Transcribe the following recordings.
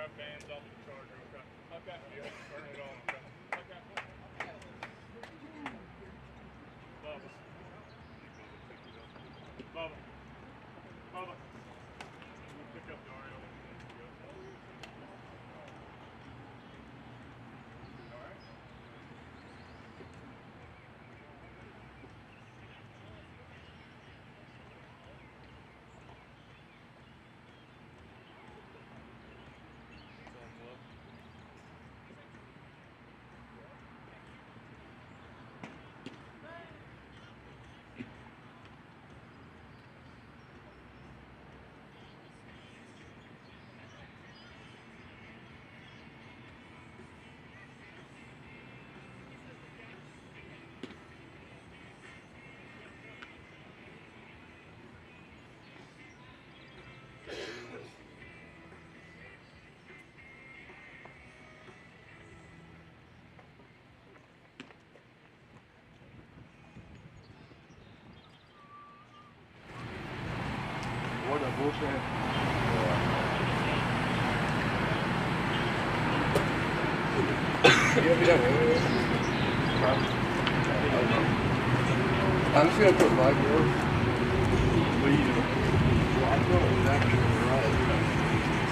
grab bands off the charger, okay? Okay. You have to turn it on, okay? Okay. Bubba. Bubba. Bubba. You pick up Dario. Alright. What a bullshit. I'm just gonna put my girl. What are you doing? Well, I'm going exactly right.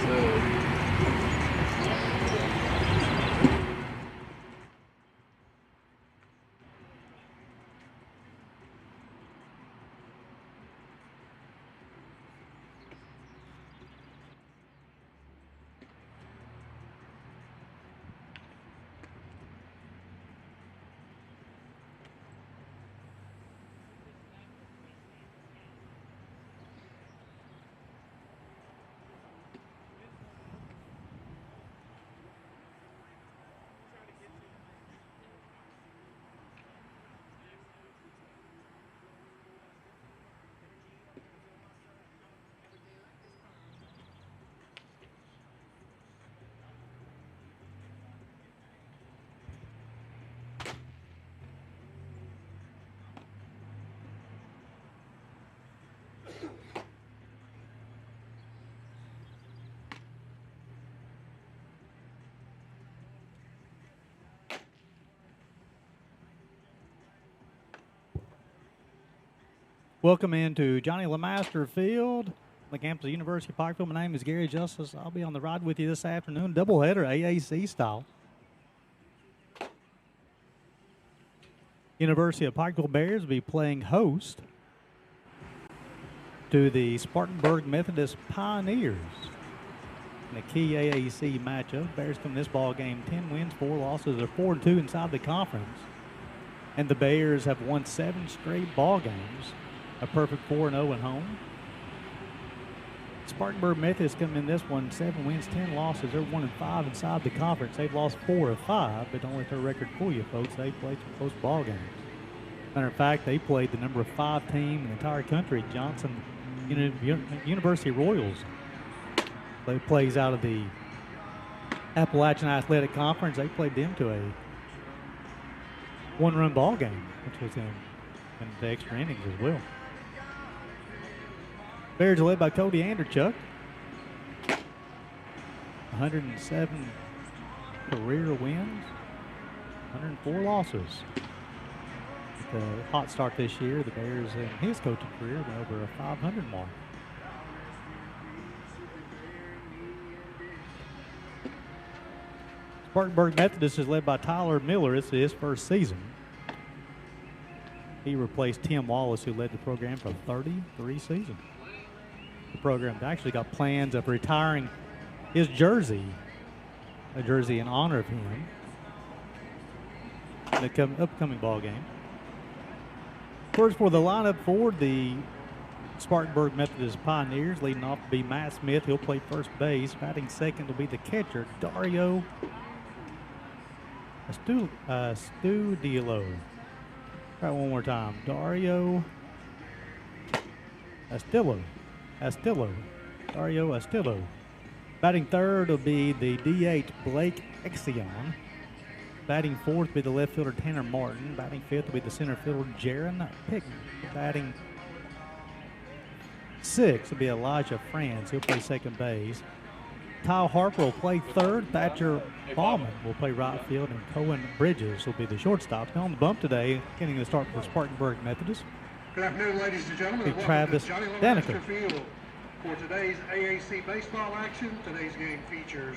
So. Welcome into Johnny Lemaster Field, on the campus of the University of Pikeville. My name is Gary Justice. I'll be on the ride with you this afternoon, doubleheader, AAC style. University of Pikeville Bears will be playing host to the Spartanburg Methodist Pioneers in a key AAC matchup. Bears come this ball game 10 wins, 4 losses. They're 4-2 inside the conference, and the Bears have won 7 straight ball games. A perfect 4-0 at home. Spartanburg Methodist come in this one, 7 wins, 10 losses. They're 1-5 inside the conference. They've lost 4 of 5, but don't let their record fool you, folks. They played some close ball games. Matter of fact, they played the number 5 team in the entire country, Johnson University Royals. They plays out of the Appalachian Athletic Conference. They played them to a 1-run ball game, which was in the extra innings as well. Bears are led by Cody Anderchuk. 107 career wins, 104 losses. With a hot start this year, the Bears in his coaching career went over a 500 mark. Spartanburg Methodist is led by Tyler Miller. It's his first season. He replaced Tim Wallace, who led the program for 33 seasons. The program actually got plans of retiring his jersey, a jersey in honor of him, in the upcoming ball game. First for the lineup for the Spartanburg Methodist Pioneers, leading off will be Matt Smith. He'll play first base. Batting second will be the catcher, Dario Astudillo. Try it one more time. Dario Astillo. Dario Astillo. Batting third will be the DH, Blake Exion. Batting fourth will be the left fielder, Tanner Martin. Batting fifth will be the center fielder, Jaron Pickman. Batting sixth will be Elijah Franz. He'll play second base. Kyle Harper will play third. Thatcher Bauman will play right field, and Cohen Bridges will be the shortstop. Now on the bump today, getting the start for Spartanburg Methodist. Good afternoon, ladies and gentlemen. Big Travis Danica. Field for today's AAC baseball action. Today's game features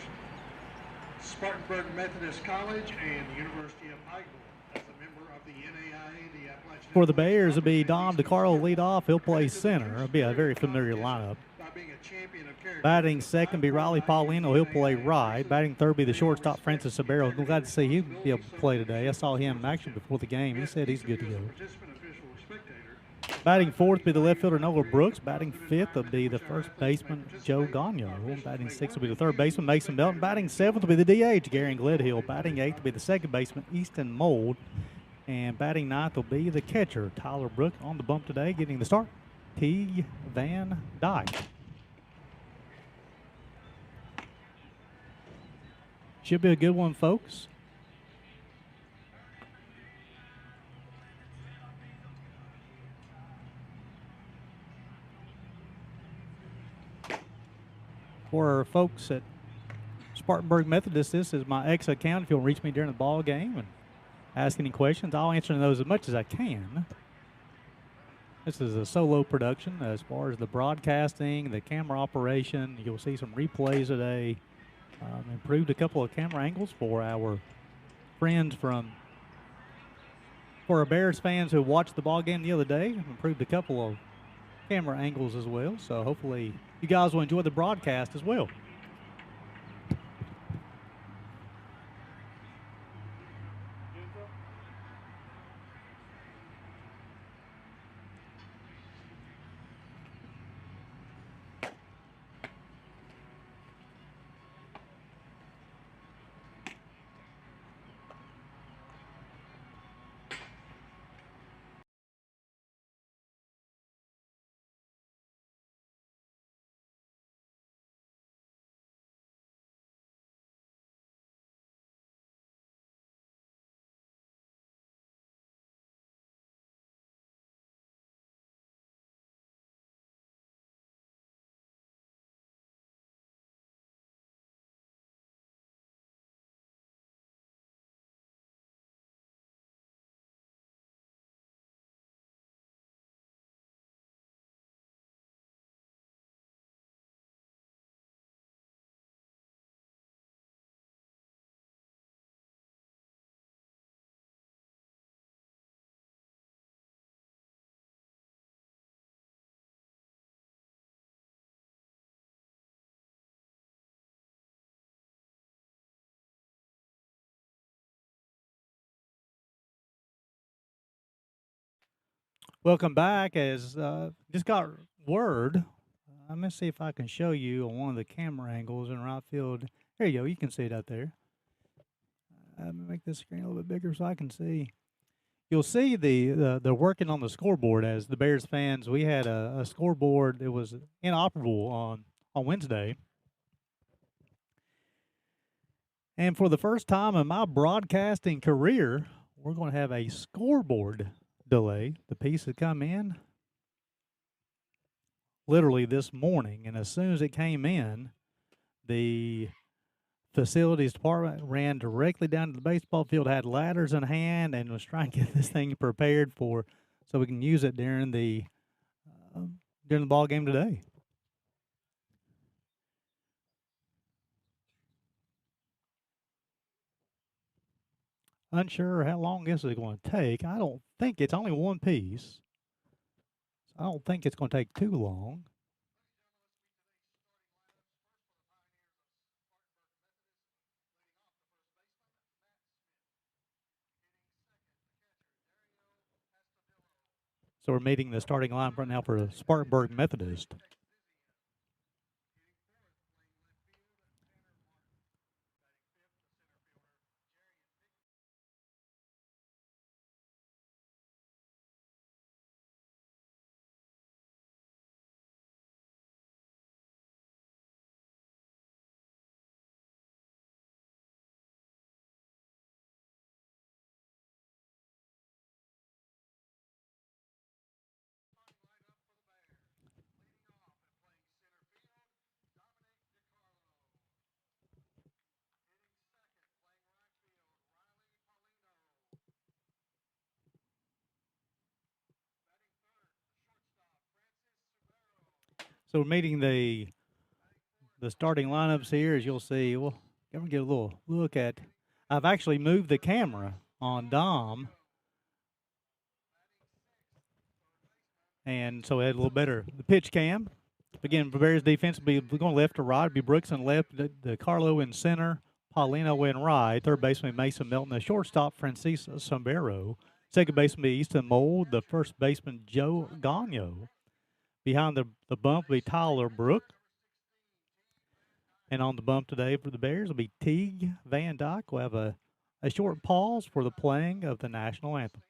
Spartanburg Methodist College and the University of UPIKE. As a member of the NAIA, the Appalachian. For the Bears, it'll be Dom DeCarlo lead off. He'll play center. It'll be a very familiar lineup. Batting second be Riley Paulino. He'll play right. Batting third be the shortstop Francis Sabero. I'm glad to see him be able to play today. I saw him in action before the game. He said he's good to go. Batting fourth be the left fielder Noah Brooks. Batting fifth will be the first baseman Joe Gagno. Batting sixth will be the third baseman Mason Melton. Batting seventh will be the DH Gary Gledhill. Batting eighth will be the second baseman Easton Mold. And batting ninth will be the catcher Tyler Brook. On the bump today, getting the start, T. Van Dyke. Should be a good one, folks. For our folks at Spartanburg Methodist, this is my X account. If you'll reach me during the ball game and ask any questions, I'll answer those as much as I can. This is a solo production as far as the broadcasting, the camera operation. You'll see some replays today. Improved a couple of camera angles for our friends for our Bears fans who watched the ball game the other day. Improved a couple of camera angles as well. So hopefully you guys will enjoy the broadcast as well. Welcome back. As just got word. Let me see if I can show you on one of the camera angles in right field. There you go. You can see it out there. Let me make this screen a little bit bigger so I can see. You'll see they're working on the scoreboard as the Bears fans. We had a scoreboard that was inoperable on Wednesday. And for the first time in my broadcasting career, we're going to have a scoreboard delay. The piece had come in literally this morning, and as soon as it came in, the facilities department ran directly down to the baseball field, had ladders in hand, and was trying to get this thing prepared for so we can use it during the ball game today. Unsure how long this is going to take. I don't think it's only one piece. So I don't think it's going to take too long. So we're meeting the starting lineup right now for Spartanburg Methodist. So we're meeting the starting lineups here, as you'll see. We'll get a little look at. I've actually moved the camera on Dom, and so we had a little better the pitch cam. Again, for Bears defense, we're going left to right. It'll be Brooks in left, the Carlo in center, Paulino in right. Third baseman Mason Melton, the shortstop Francisco Sombero. Second baseman Easton Mold, the first baseman Joe Gagno. Behind the bump will be Tyler Brook. And on the bump today for the Bears will be Teague Van Dyke. We'll have a short pause for the playing of the national anthem.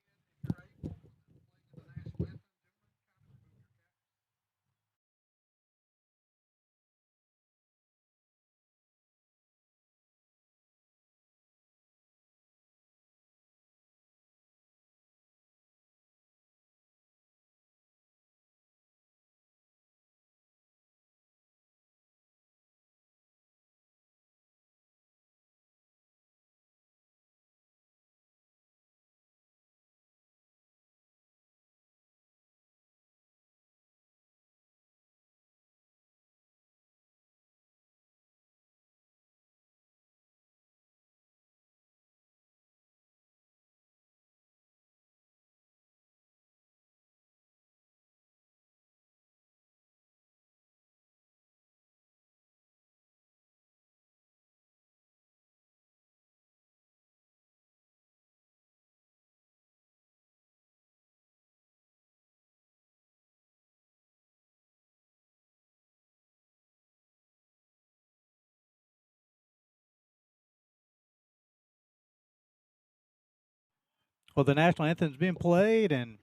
Well, the national anthem's been played, and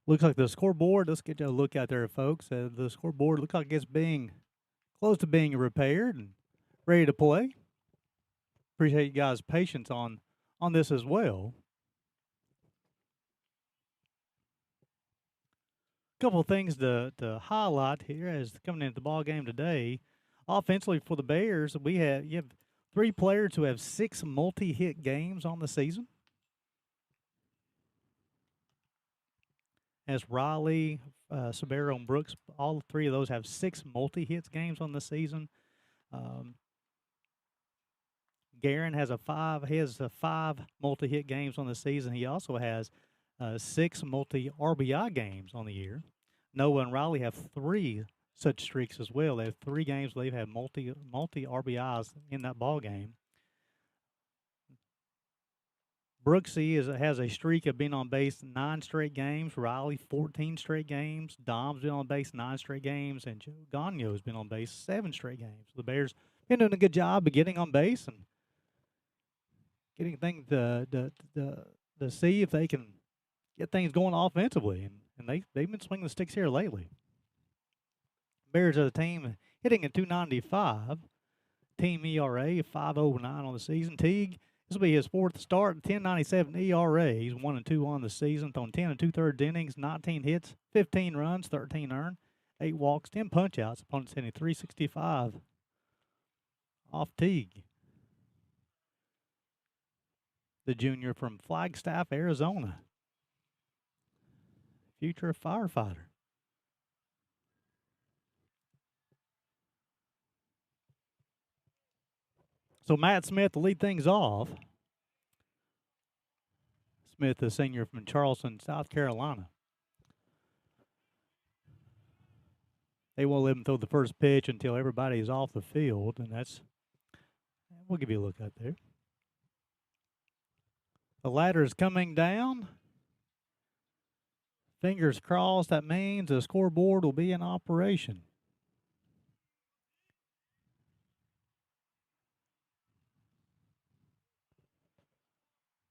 looks like the scoreboard. Let's get you a look out there, folks. The scoreboard looks like it's being close to being repaired and ready to play. Appreciate you guys' patience on this as well. Couple of things to highlight here as coming into the ball game today. Offensively for the Bears, you have 3 players who have 6 multi-hit games on the season. As Riley, Sabero, and Brooks, all 3 of those have 6 multi-hits games on the season. Guerin has 5 multi-hit games on the season. He also has 6 multi-RBI games on the year. Noah and Riley have 3 such streaks as well. They have 3 games they've had multi RBIs in that ball game. Brooksy has a streak of being on base 9 straight games. Riley 14 straight games. Dom's been on base 9 straight games, and Joe Gagno has been on base 7 straight games. The Bears been doing a good job of getting on base and getting things to see if they can get things going offensively, and they've been swinging the sticks here lately. Bears as a team hitting at .295, team ERA 5.09 on the season. Teague, this will be his 4th start, 10.97 ERA. He's 1-2 on the season, thrown 10 2/3 innings, 19 hits, 15 runs, 13 earned, 8 walks, 10 punchouts. Opponents hitting .365 off Teague, the junior from Flagstaff, Arizona. Future firefighter. So Matt Smith will lead things off. Smith, a senior from Charleston, South Carolina. They won't let him throw the first pitch until everybody is off the field, and we'll give you a look out there. The ladder is coming down. Fingers crossed, that means the scoreboard will be in operation.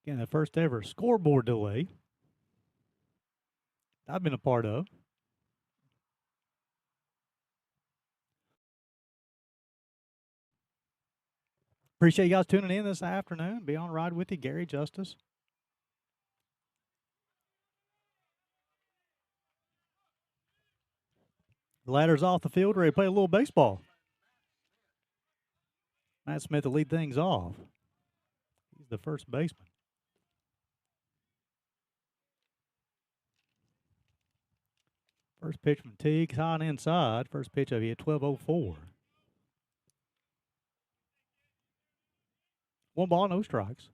Again, the first ever scoreboard delay I've been a part of. Appreciate you guys tuning in this afternoon. Be on ride with you, Gary Justice. The ladder's off the field, ready to play a little baseball. Matt Smith will lead things off. He's the first baseman. First pitch from Teague, high and inside. First pitch of it, 12:04. 1 ball, no strikes.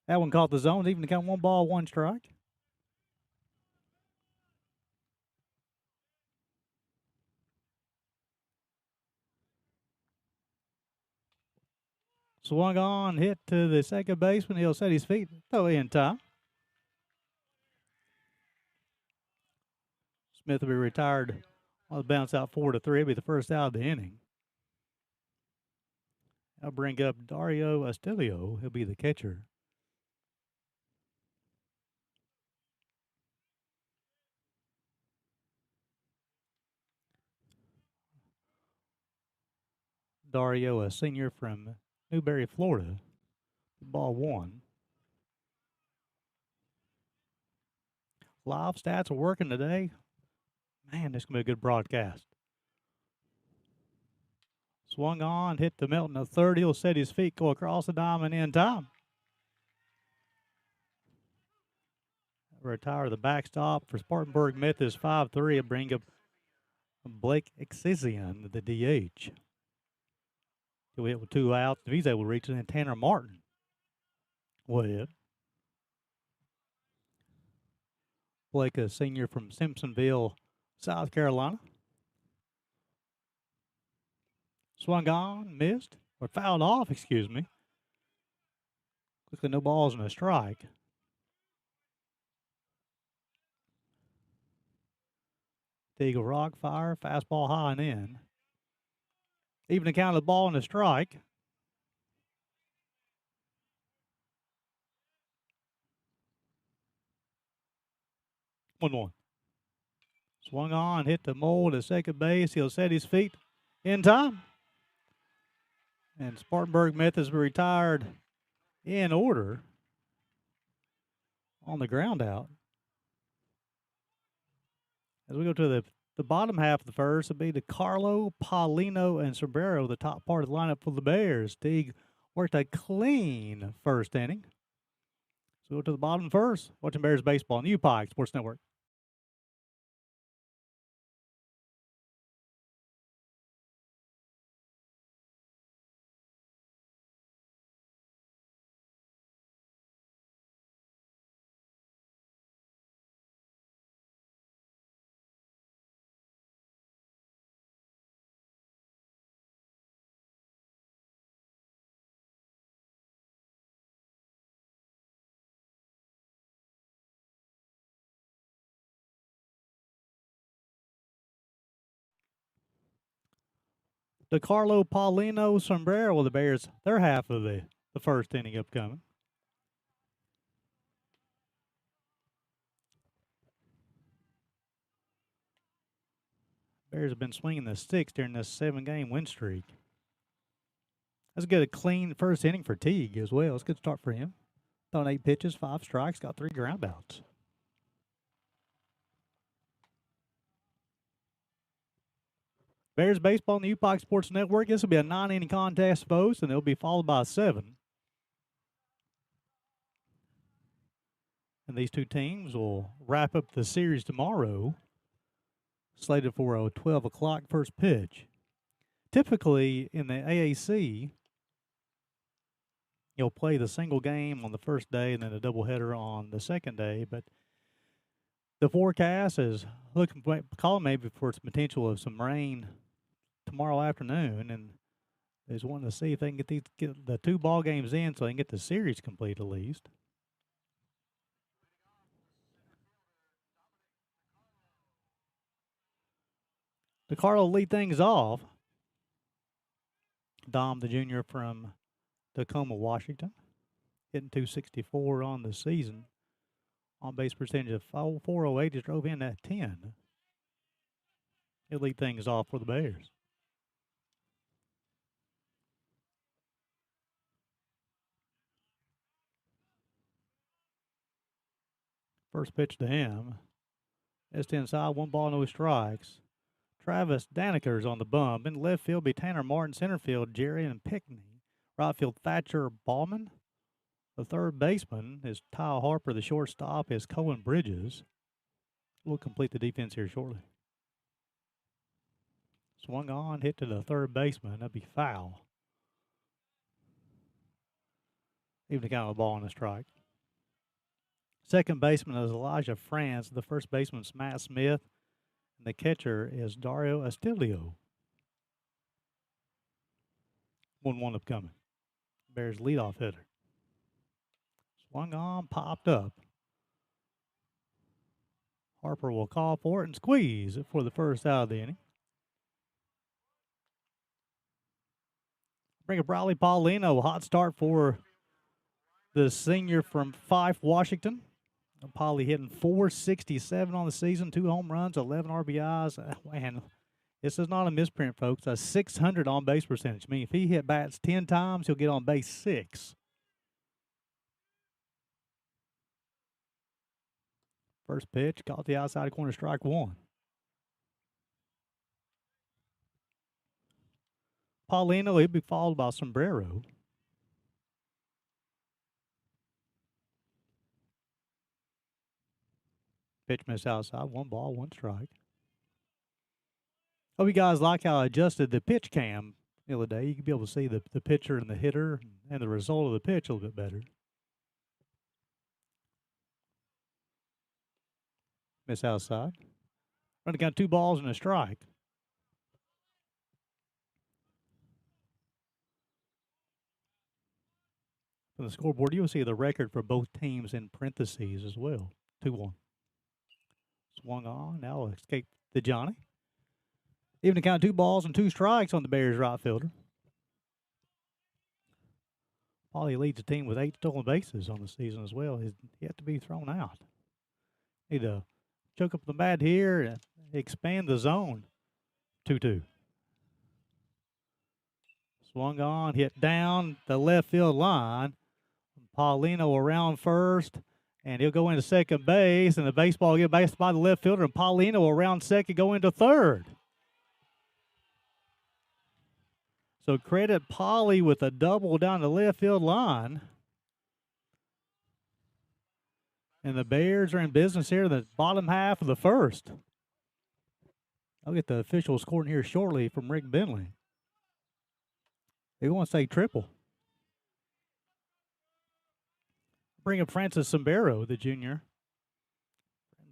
That one caught the zone, even to count 1 ball, 1 strike. Swung on, hit to the second baseman. He'll set his feet, throw in time. Smith will be retired on the bounce out 4-3. It'll be the first out of the inning. I'll bring up Dario Astilio. He'll be the catcher. Dario, a senior from Newberry, Florida. Ball 1. Live stats are working today. Man, this is going to be a good broadcast. Swung on, hit the Milton at third. He'll set his feet, go across the diamond in time. Retire the backstop for Spartanburg Methodist 5-3. He'll bring up Blake Excision, the DH. He'll hit with 2 outs. If he's able to reach it, and Tanner Martin will hit. Blake, a senior from Simpsonville, South Carolina. Swung on, missed, or fouled off, excuse me. Looks like no balls and a strike. Eagle rock fire, fastball high and in. Even the count of the ball and a strike. One. Swung on, hit the mold at second base. He'll set his feet in time. And Spartanburg Methodist retired in order on the ground out. As we go to the bottom half of the first, it'll be the Carlo, Paulino, and Sombrero, the top part of the lineup for the Bears. Teague worked a clean first inning. So go to the bottom first. Watching Bears baseball on UPIKE Sports Network. DeCarlo, Paulino, Sombrero, the Bears, their half of the first inning upcoming. Bears have been swinging the sticks during this 7-game win streak. That's a clean first inning for Teague as well. It's a good start for him. Thrown 8 pitches, 5 strikes, got 3 groundouts. Bears baseball on the UPIKE Sports Network. This will be a 9-inning contest, folks, and it'll be followed by 7. And these two teams will wrap up the series tomorrow, slated for a 12 o'clock first pitch. Typically, in the AAC, you'll play the single game on the first day and then a doubleheader on the second day, but the forecast is calling maybe for its potential of some rain tomorrow afternoon, and they just wanting to see if they can get the 2 ball games in so they can get the series complete at least. DeCarlo lead things off. Dom, the junior from Tacoma, Washington, hitting .264 on the season. On-base percentage of 408, just drove in at 10. He'll lead things off for the Bears. First pitch to him. It's inside, 1 ball, no strikes. Travis Daniker's on the bump. In left field be Tanner Martin. Center field, Jerry and Pickney. Right field, Thatcher Ballman. The third baseman is Kyle Harper. The shortstop is Cohen Bridges. We'll complete the defense here shortly. Swung on, hit to the third baseman. That'd be foul. Even the count of the ball on a strike. Second baseman is Elijah France. The first baseman is Matt Smith. And the catcher is Dario Astilio. 1-1 upcoming. Bears leadoff hitter. Swung on, popped up. Harper will call for it and squeeze it for the first out of the inning. Bring up Riley Paulino. Hot start for the senior from Fife, Washington. Paulie hitting .467 on the season, 2 home runs, 11 RBIs. And this is not a misprint, folks. A 600 on base percentage. I mean, if he hit bats 10 times, he'll get on base 6. First pitch, caught the outside corner, strike 1. Paulino, he'll be followed by Sombrero. Pitch miss outside, 1 ball, 1 strike. Hope you guys like how I adjusted the pitch cam the other day. You can be able to see the pitcher and the hitter and the result of the pitch a little bit better. Miss outside. Running got 2 balls and a strike. From the scoreboard, you'll see the record for both teams in parentheses as well. 2-1. Swung on. Now escape the Johnny. Even to count 2 balls and 2 strikes on the Bears right fielder. Paulie leads the team with 8 stolen bases on the season as well. He's yet to be thrown out. Need to choke up the bat here and expand the zone. 2-2. Swung on, hit down the left field line. Paulino around first, and he'll go into second base, and the baseball will get based by the left fielder, and Paulino around second, go into third. So credit Paulie with a double down the left field line. And the Bears are in business here in the bottom half of the first. I'll get the official scoring here shortly from Rick Bentley. They want to say triple. Bring up Francis Sombrero, the junior.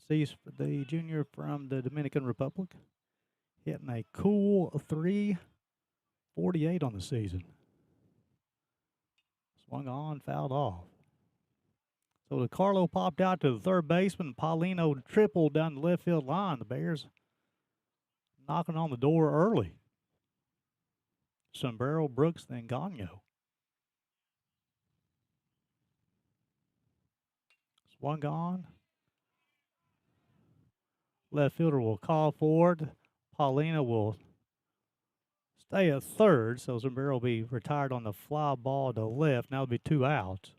The junior from the Dominican Republic. Hitting a cool .348 on the season. Swung on, fouled off. So the Carlo popped out to the third baseman. Paulino tripled down the left field line. The Bears knocking on the door early. Sombrero, Brooks, then Gagno. Swung on. Left fielder will call for it. Paulino will stay at third, so Sombrero will be retired on the fly ball to left. Now it'll be 2 outs.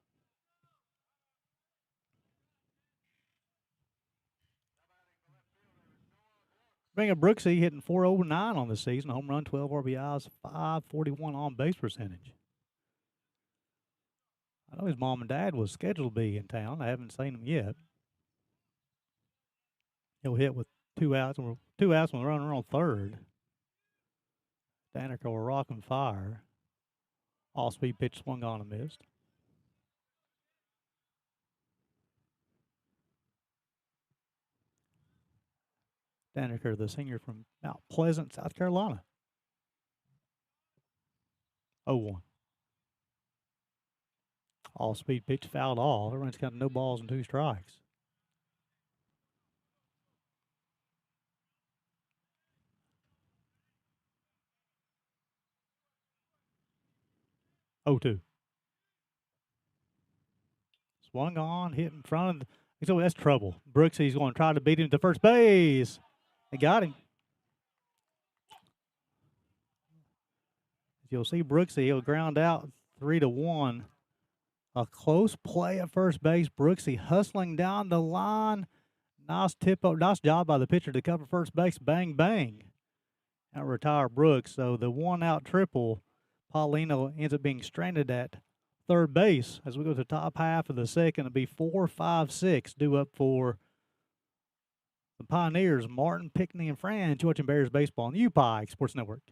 Bring up Brooksy hitting .409 on the season. Home run, 12 RBIs, .541 on base percentage. I know his mom and dad was scheduled to be in town. I haven't seen him yet. He'll hit with 2 outs. 2 outs with a runner on third. Daneker will rock and fire. All-speed pitch swung on and missed. Daneker, the senior from Mount Pleasant, South Carolina. 0-1. All-speed pitch fouled off. Everyone's got no balls and 2 strikes. .02. Swung on, hit in front of the, so that's trouble. Brooksy's going to try to beat him to first base. They got him. As you'll see, Brooksy, he'll ground out 3-1. A close play at first base. Brooksy hustling down the line. Nice tip up. Nice job by the pitcher to cover first base. Bang, bang. Out retire Brooks. So the 1-out triple, Paulino ends up being stranded at third base as we go to the top half of the second. It'll be 4, 5, 6 due up for the Pioneers. Martin, Pickney, and Fran. You're watching Bears baseball on the UPIKE Sports Network.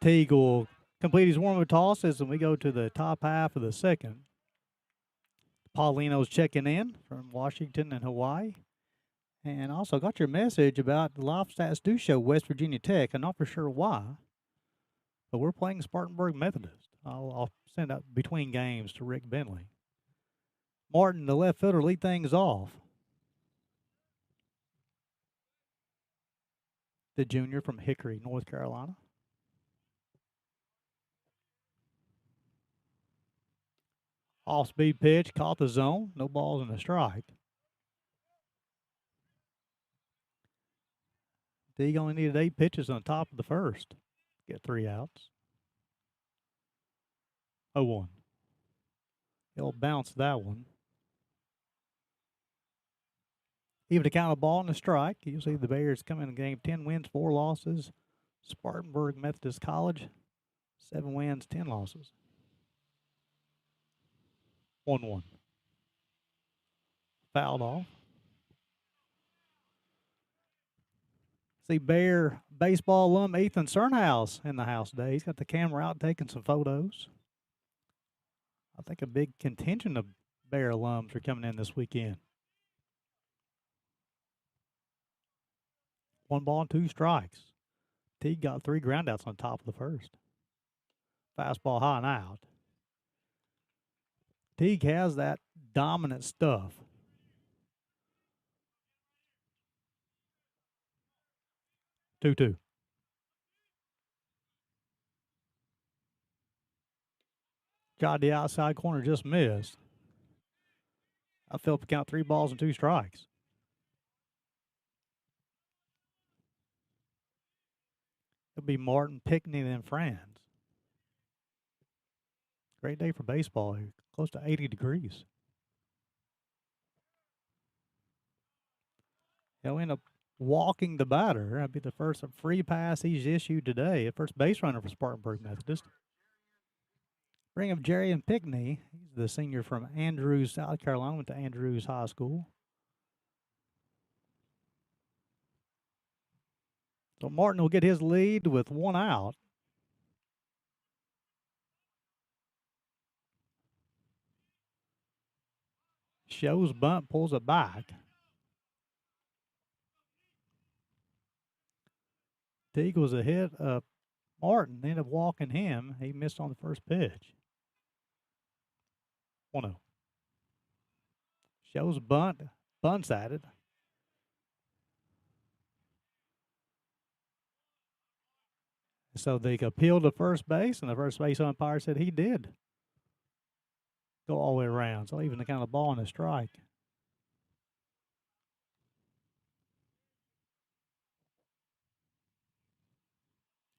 Teague will complete his warm-up tosses, and we go to the top half of the second. Paulino's checking in from Washington and Hawaii. And also got your message about the live stats do show West Virginia Tech. I'm not for sure why, but we're playing Spartanburg Methodist. I'll send out between games to Rick Bentley. Martin, the left fielder, lead things off. The junior from Hickory, North Carolina. Off-speed pitch, caught the zone. No balls and a strike. Teague only needed 8 pitches on the top of the first. Get 3 outs. 0-1. He'll bounce that one. Even to count a ball and a strike. You'll see the Bears come in the game 10 wins, 4 losses. Spartanburg Methodist College, 7 wins, 10 losses. 1-1. Fouled off. See Bear baseball alum Ethan Cernhouse in the house today. He's got the camera out taking some photos. I think a big contingent of Bear alums are coming in this weekend. 1 ball and 2 strikes. Teague got 3 groundouts on top of the first. Fastball high and out. Teague has that dominant stuff. 2-2. Got the outside corner, just missed. I felt to count 3 balls and 2 strikes. It'll be Martin, Pickney, and Franz. Great day for baseball here. Close to 80 degrees. He'll end up walking the batter. That'll be the first free pass he's issued today. A first base runner for Spartanburg Methodist. Bring up Jerry and Pickney. He's the senior from Andrews, South Carolina. Went to Andrews High School. So Martin will get his lead with 1 out. Shows bunt, pulls it back. Teague was ahead of Martin, ended up walking him. He missed on the first pitch. 1-0. Shows bunt, bunts at it. So they appealed to first base, and the first base umpire said he did go all the way around. So even the kind of ball and a strike.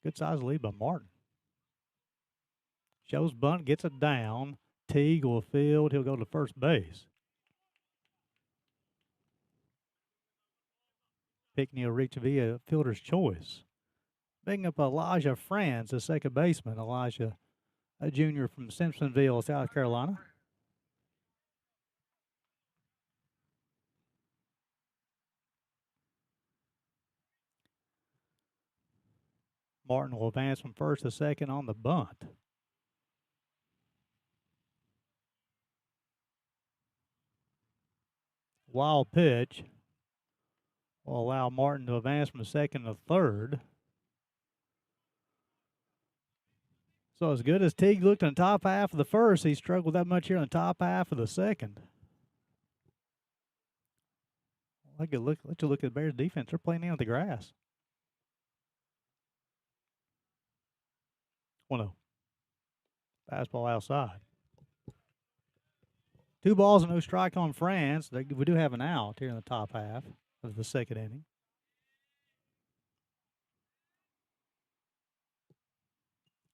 Good size lead by Martin. Shows bunt, gets it down. Teague will field. He'll go to first base. Pickney will reach via fielder's choice. Picking up Elijah Franz, the second baseman. Elijah, a junior from Simpsonville, South Carolina. Martin will advance from first to second on the bunt. Wild pitch will allow Martin to advance from the second to third. So as good as Teague looked in the top half of the first, he struggled that much here in the top half of the second. Let you look at the Bears defense. They're playing in with the grass. 1-0. Fastball outside. 2 balls and no strike on France. We do have an out here in the top half of the second inning.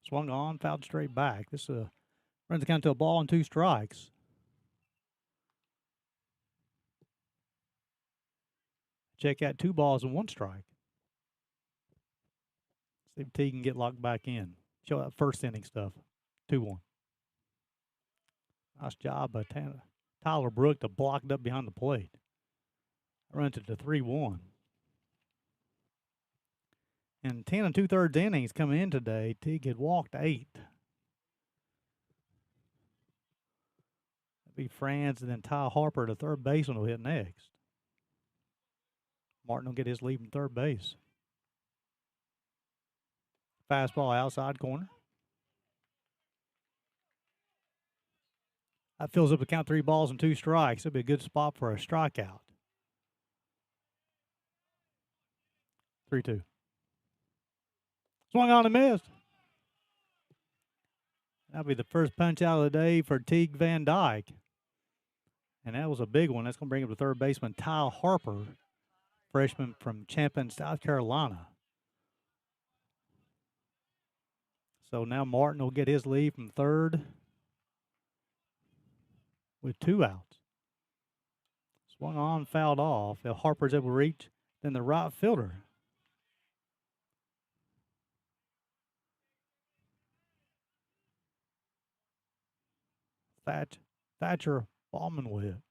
Swung on, fouled straight back. This runs the count to a ball and 2 strikes. Check out 2 balls and 1 strike. See if T can get locked back in. Show that first inning stuff. 2-1. Nice job by Tyler Brook to block it up behind the plate. Runs it to 3-1. In 10 2/3 innings coming in today, Teague had walked 8. That'd be Franz, and then Ty Harper, the third baseman, will hit next. Martin will get his lead from third base. Fastball outside corner. That fills up the count, 3 balls and 2 strikes. It'll be a good spot for a strikeout. 3-2. Swung on and missed. That'll be the first punch out of the day for Teague Van Dyke. And that was a big one. That's going to bring up the third baseman, Ty Harper, freshman from Chapin, South Carolina. So now Martin will get his lead from third with 2 outs. Swung on, fouled off. If Harper's able to reach, then the right fielder. Thatcher Ballman will hit.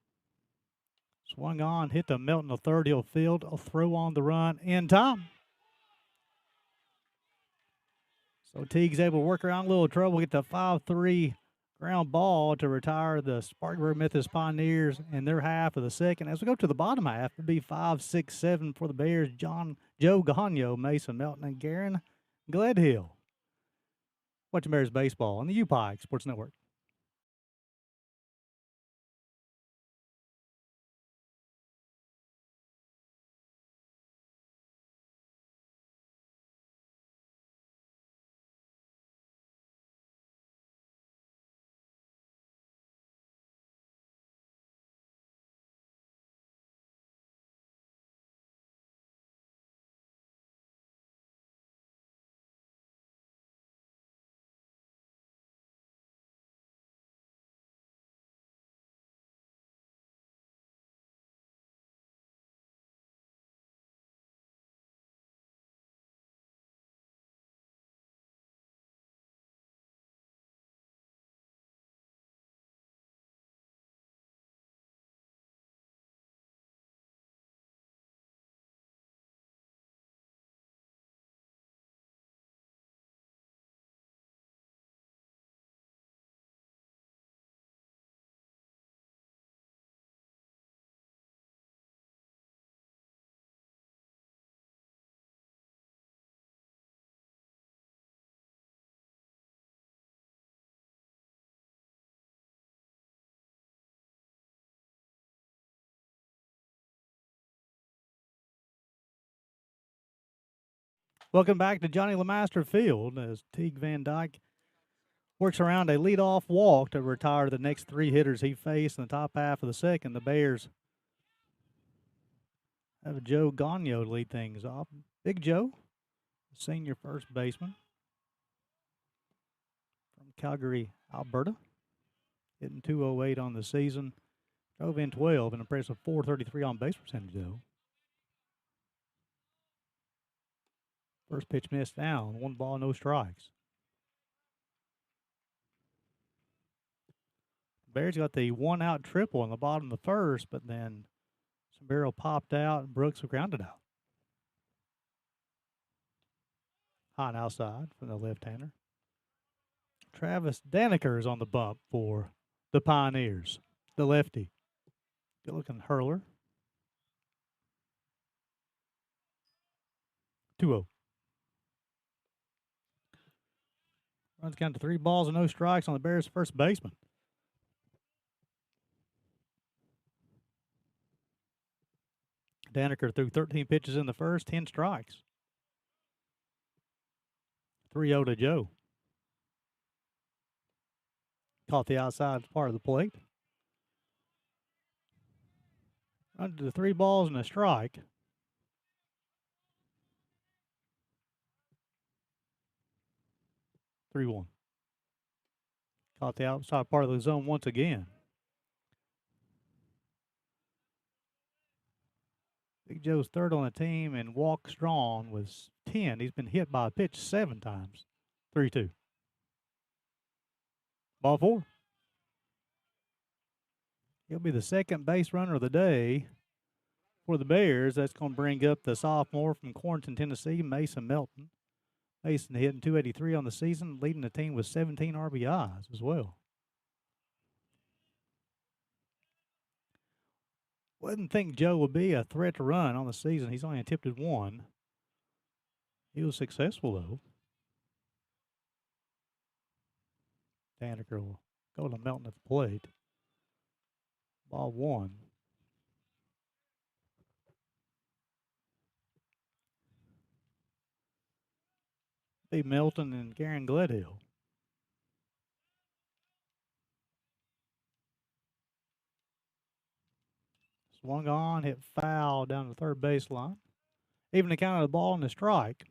Swung on, hit the Melton to third. He'll field, a throw on the run in time. So Teague's able to work around a little trouble, get the 5-3 ground ball to retire the Spartanburg Methodist Pioneers in their half of the second. As we go to the bottom half, it'll be 5, 6, 7 for the Bears. Joe Gagno, Mason Melton, and Garen Gledhill. Watching Bears baseball on the UPIKE Sports Network. Welcome back to Johnny Lemaster Field as Teague Van Dyke works around a leadoff walk to retire the next 3 hitters he faced in the top half of the second. The Bears have Joe Gagno to lead things off. Big Joe, senior first baseman from Calgary, Alberta, hitting .208 on the season. Drove in 12, an impressive .433 on base percentage, though. First pitch missed down, 1 ball, no strikes. Bears got the 1-out triple in the bottom of the first, but then Sombrero popped out and Brooks grounded out. High and outside from the left-hander. Travis Daniker is on the bump for the Pioneers, the lefty. Good-looking hurler. 2-0. Runs count to 3 balls and no strikes on the Bears' first baseman. Daniker threw 13 pitches in the first, 10 strikes. 3-0 to Joe. Caught the outside part of the plate. Under the 3 balls and a strike. (3-1). Caught the outside part of the zone once again. Big Joe's third on the team and walks drawn was 10. He's been hit by a pitch 7 times. 3-2. Ball 4. He'll be the second base runner of the day for the Bears. That's going to bring up the sophomore from Quaranton, Tennessee, Mason Melton. Mason hitting .283 on the season, leading the team with 17 RBIs as well. Wouldn't think Joe would be a threat to run on the season. He's only attempted 1. He was successful, though. Daniker will go to Melton at the plate. Ball 1. Be Melton and Garen Gledhill. Swung on, hit foul down the third baseline. Even the count of the ball and the strike.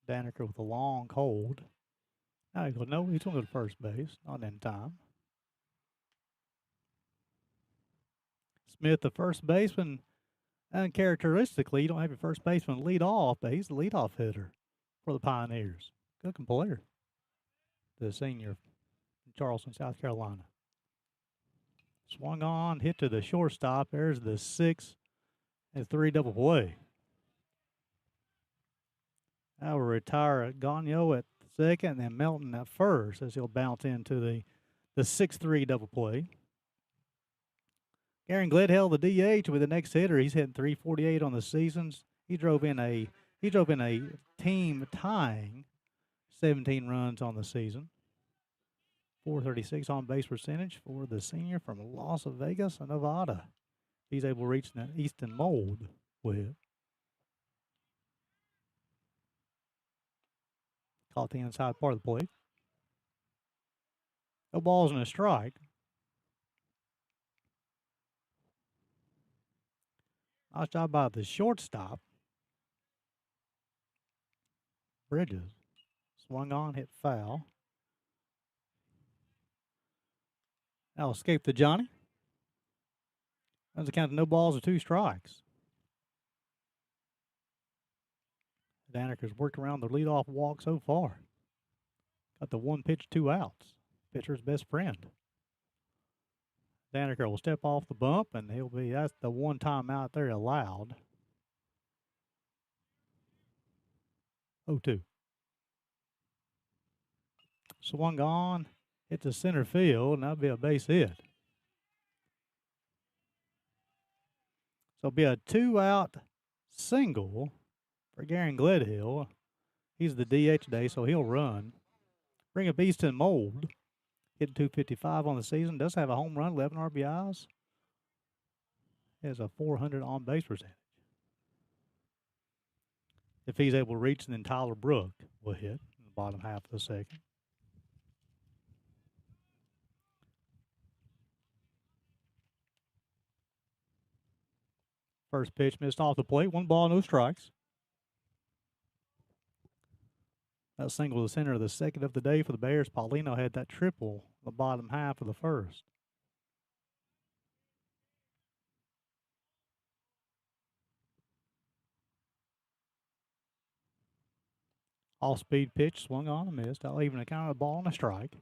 Daniker with a long hold. Now he goes, no, he's going to go to first base. Not in time. Smith, the first baseman, uncharacteristically, you don't have your first baseman lead off, but he's the leadoff hitter for the Pioneers. Good player. The senior from Charleston, South Carolina. Swung on, hit to the shortstop. There's the 6-3 double play. Now we'll retire Gagnon at second and then Melton at first as he'll bounce into the 6-3 double play. Garen Gledhill, the DH, with the next hitter. He's hitting .348 on the seasons. He drove in a team tying 17 runs on the season. .436 on base percentage for the senior from Las Vegas, Nevada. He's able to reach the Easton mold with. Caught the inside part of the plate. No balls and a strike. Nice job by the shortstop. Bridges. Swung on, hit foul. Now escape to Johnny. Runs the count to no balls or 2 strikes. Daniker's worked around the leadoff walk so far. Got the 1 pitch, 2 outs. Pitcher's best friend. Daniker will step off the bump, and that's the 1 time out there allowed. 0-2. Swung on, hit to center field, and that'll be a base hit. So it'll be a 2-out single for Garen Gledhill. He's the DH today, so he'll run. Bring up Easton Mold. Hitting .255 on the season. Does have a home run, 11 RBIs. Has a .400 on base percentage. If he's able to reach, then Tyler Brook will hit in the bottom half of the second. First pitch missed off the plate. 1 ball, no strikes. That single to the center of the second of the day for the Bears. Paulino had that triple in the bottom half of the first. Off-speed pitch, swung on and missed. I'll even account of the ball and a strike.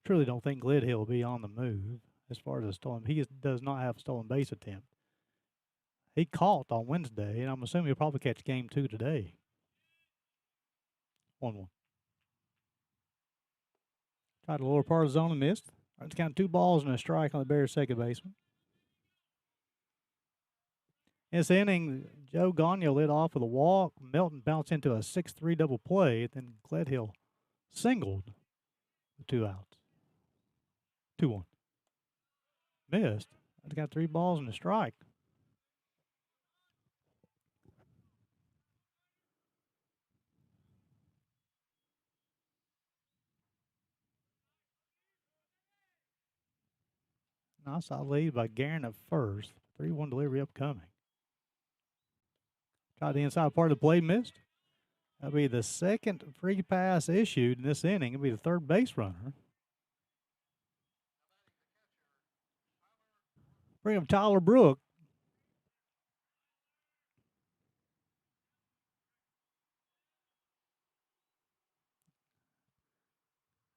Truly don't think Gledhill will be on the move as far as a stolen. He does not have a stolen base attempt. he caught on Wednesday, and I'm assuming he'll probably catch game 2 today. 1-1. Tried the lower part of the zone and missed. It's counted 2 balls and a strike on the Bears' second baseman. In this inning, Joe Gagnon led off with a walk. Melton bounced into a 6-3 double play. Then Gledhill singled with 2 outs. 2-1. Missed. It's got 3 balls and a strike. Nice lead by Guerin at first. 3-1 delivery upcoming. Tried the inside part of the play, missed. That'll be the second free pass issued in this inning. It'll be the third base runner. Bring up Tyler Brook.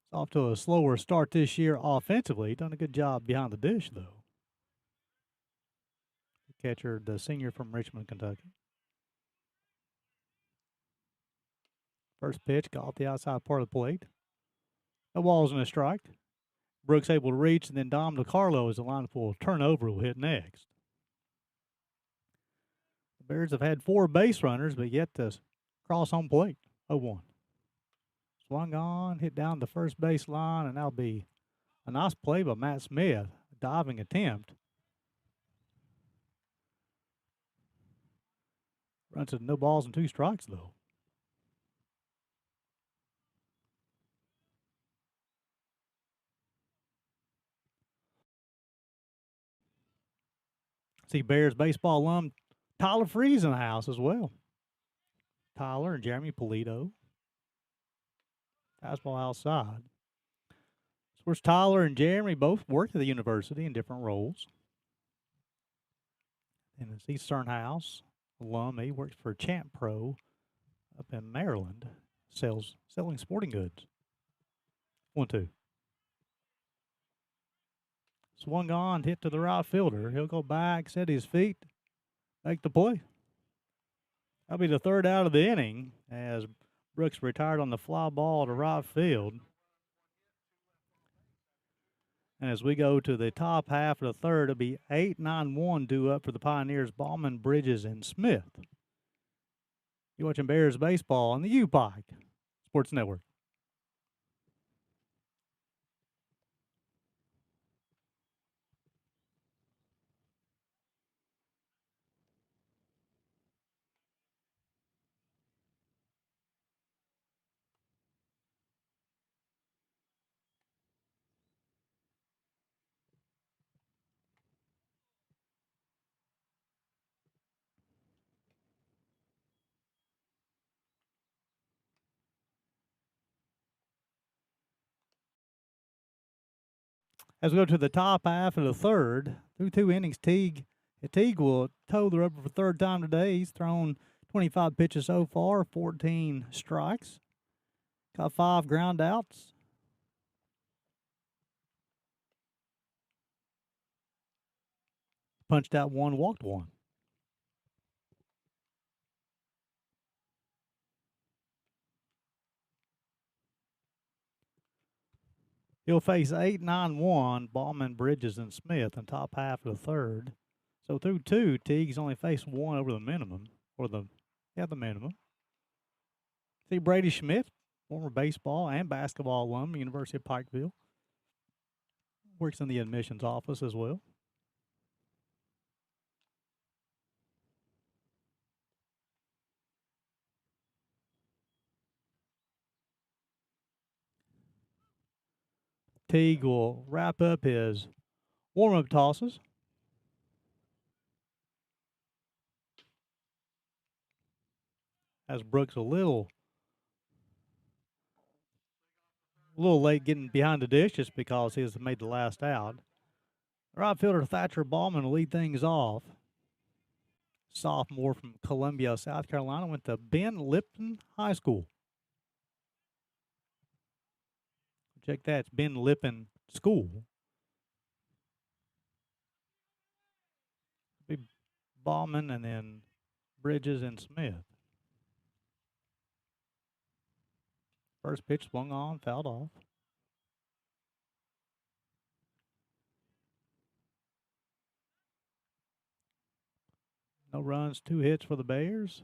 It's off to a slower start this year offensively. Done a good job behind the dish, though. The catcher, the senior from Richmond, Kentucky. First pitch, got off the outside part of the plate. No balls and a strike. Brooks able to reach, and then Dom DiCarlo, as the lineup will turn over, will hit next. The Bears have had 4 base runners, but yet to cross home plate. 0-1. Swung on, hit down the first base line, and that'll be a nice play by Matt Smith. A diving attempt. Runs to no balls and 2 strikes, though. See Bears baseball alum Tyler Freeze in the house as well. Tyler and Jeremy Polito. Fastball outside. Of course, Tyler and Jeremy both work at the university in different roles. In his Eastern House alum, he works for Champ Pro up in Maryland, selling sporting goods. 1-2. Swung on, hit to the right fielder. He'll go back, set his feet, make the play. That'll be the third out of the inning as Brooks retired on the fly ball to right field. And as we go to the top half of the third, it'll be 8-9-1 due up for the Pioneers, Ballman, Bridges, and Smith. You're watching Bears baseball on the UPIKE Sports Network. As we go to the top half of the third, through 2 innings, Teague will toe the rubber for third time today. He's thrown 25 pitches so far, 14 strikes. Got 5 ground outs. Punched out 1, walked 1. He'll face 8-9-1, Ballman, Bridges, and Smith in top half of the third. So through 2, Teague's only faced 1 over the minimum, or the minimum. See Brady Schmidt, former baseball and basketball alum, University of Pikeville. Works in the admissions office as well. Teague will wrap up his warm-up tosses. As Brooks a little late getting behind the dish just because he has made the last out. Right fielder Thatcher Ballman will lead things off. Sophomore from Columbia, South Carolina, went to Ben Lipton High School. Check that, it's Ben Lippen School. Bauman, and then Bridges and Smith. First pitch swung on, fouled off. No runs, 2 hits for the Bears.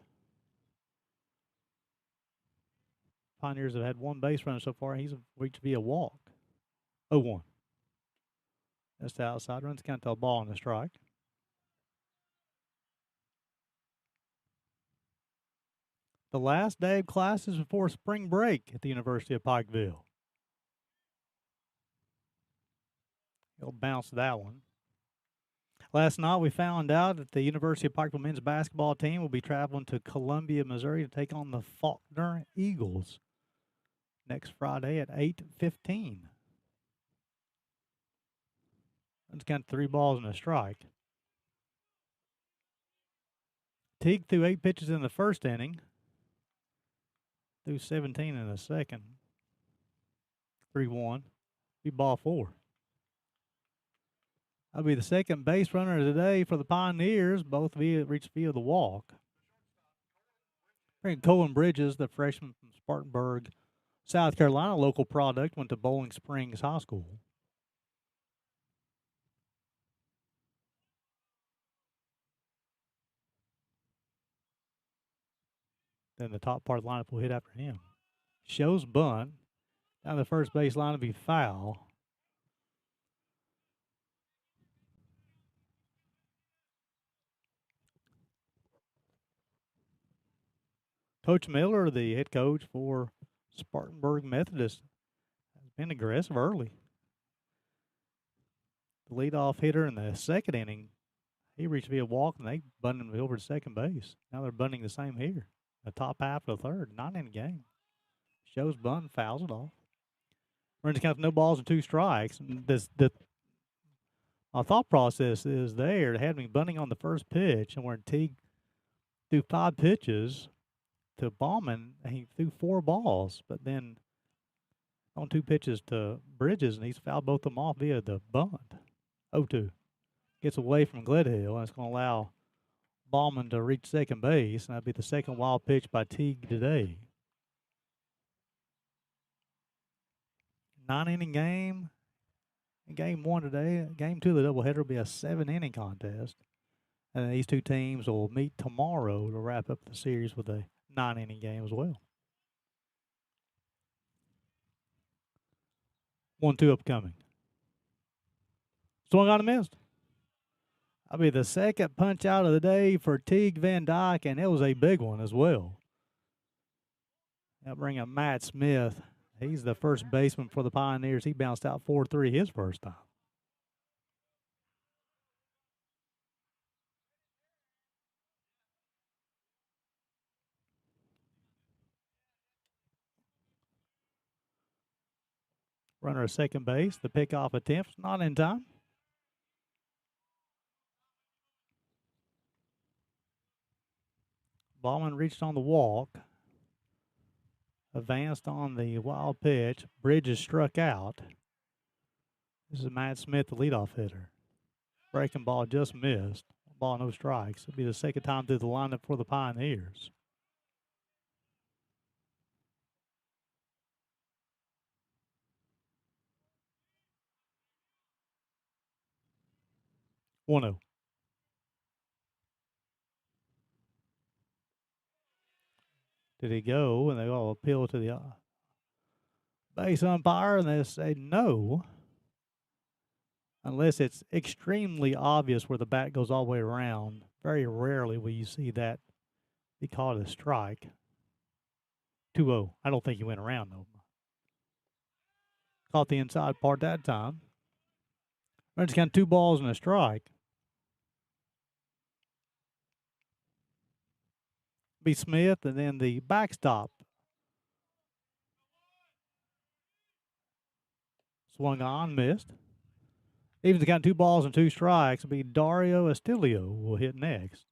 Pioneers have had 1 base runner so far. He's reached via walk. 0-1. That's the outside. Runs count to a ball and a strike. The last day of classes before spring break at the University of Pikeville. He'll bounce that one. Last night we found out that the University of Pikeville men's basketball team will be traveling to Columbia, Missouri to take on the Faulkner Eagles next Friday at 8:15. It's got 3 balls and a strike. Teague threw 8 pitches in the first inning. Threw 17 in the second. 3-1. Be ball 4. That'll be the second base runner today for the Pioneers, both reached via the walk. Colin Bridges, the freshman from Spartanburg, South Carolina, local product, went to Bowling Springs High School. Then the top part of the lineup will hit after him. Shows bunt. Down the first base line will be foul. Coach Miller, the head coach for Spartanburg Methodist, has been aggressive early. The leadoff hitter in the second inning, he reached via walk, and they bunted him over to second base. Now they're bunting the same here. The top half of the third, 9-inning game. Shows bunt, fouls it off. Runners count no balls and 2 strikes. My thought process is there. They had me bunting on the first pitch, and where Teague threw 5 pitches to Bauman, he threw 4 balls, but then on 2 pitches to Bridges, and he's fouled both of them off via the bunt. 0-2. Gets away from Gledhill, and it's going to allow Bauman to reach second base, and that'll be the second wild pitch by Teague today. 9-inning game. In game 1 today, game 2 of the doubleheader will be a 7-inning contest. And these 2 teams will meet tomorrow to wrap up the series with a 9-inning game as well. 1-2 upcoming. Swung on and missed. That'll be the second punch out of the day for Teague Van Dyke, and it was a big one as well. That'll bring up Matt Smith. He's the first baseman for the Pioneers. He bounced out 4-3 his first time. Runner at second base. The pickoff attempt not in time. Bauman reached on the walk. Advanced on the wild pitch. Bridges struck out. This is Matt Smith, the leadoff hitter. Breaking ball just missed. Ball, no strikes. It'll be the second time through the lineup for the Pioneers. One-zero. Did he go? And they all appeal to the base umpire, and they say no. Unless it's extremely obvious where the bat goes all the way around. Very rarely will you see that be called a strike. 2-0. I don't think he went around, though. Caught the inside part that time. Runners count 2 balls and a strike. Be Smith, and then the backstop. Swung on, missed. Evans got 2 balls and 2 strikes. It'll be Dario Estilio will hit next.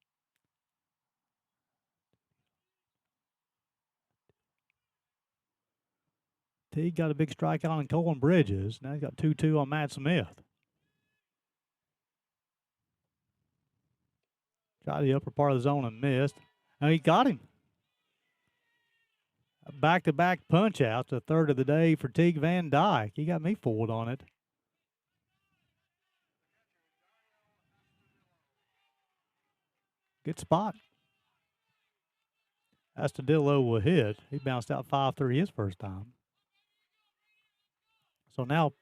Teague got a big strikeout on Colin Bridges. Now he's got 2-2 on Matt Smith. Tried the upper part of the zone and missed. And he got him. A back-to-back punch out, the third of the day for Teague Van Dyke. He got me fooled on it. Good spot. Astudillo will hit. He bounced out 5-3 his first time. So now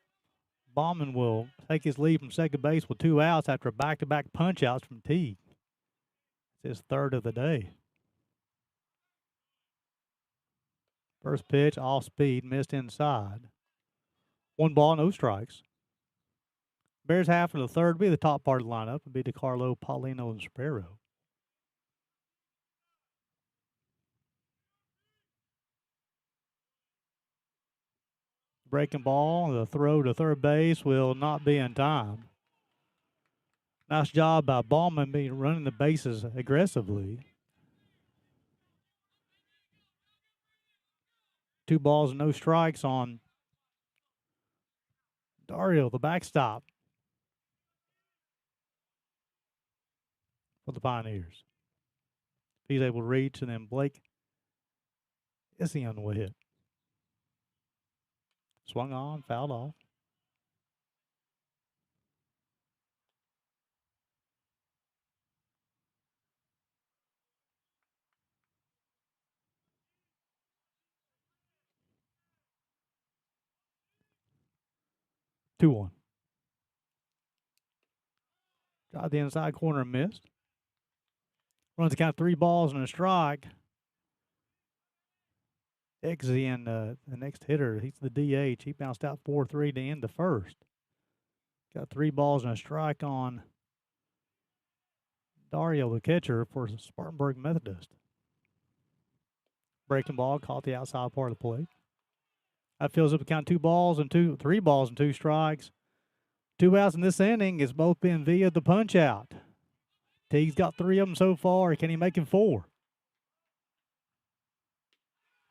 Bauman will take his lead from second base with 2 outs after a back-to-back punch-outs from Teague. It's his third of the day. First pitch, off speed, missed inside. 1 ball, no strikes. Bears half of the third be the top part of the lineup and be DeCarlo, Paulino, and Sparrow. Breaking ball, the throw to third base will not be in time. Nice job by Bauman running the bases aggressively. 2 balls and no strikes on Dario, the backstop for the Pioneers. He's able to reach, and then Blake Isian will hit. Swung on, fouled off. Two one. Tried the inside corner and missed. Runs the count 3 balls and a strike. Exian, the next hitter, he's the DH. He bounced out 4-3 to end the first. Got 3 balls and a strike on Dario, the catcher for Spartanburg Methodist. Breaking ball, caught the outside part of the plate. That fills up the count 3 balls and 2 strikes. 2 outs in this inning. It's both been via the punch out. Teague's got 3 of them so far. Can he make him 4?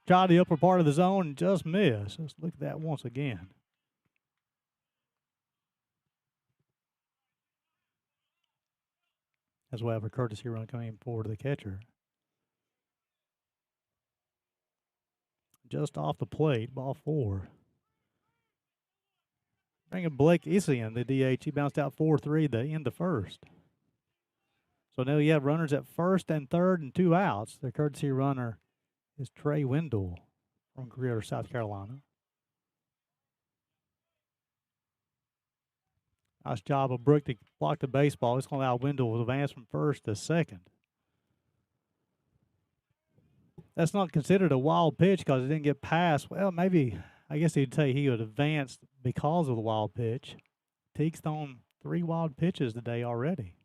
Tried the upper part of the zone and just missed. Let's look at that once again. As well, have a courtesy run coming forward to the catcher. Just off the plate, ball 4. Bringing Blake Isian, the DH. He bounced out 4-3 to end the first. So now you have runners at first and third and 2 outs. The courtesy runner is Trey Wendell from Greer, South Carolina. Nice job of Brook to block the baseball. It's going to allow Wendell to advance from first to second. That's not considered a wild pitch because it didn't get past. Well, maybe, I guess you'd say he would advance because of the wild pitch. Teague's thrown 3 wild pitches today already.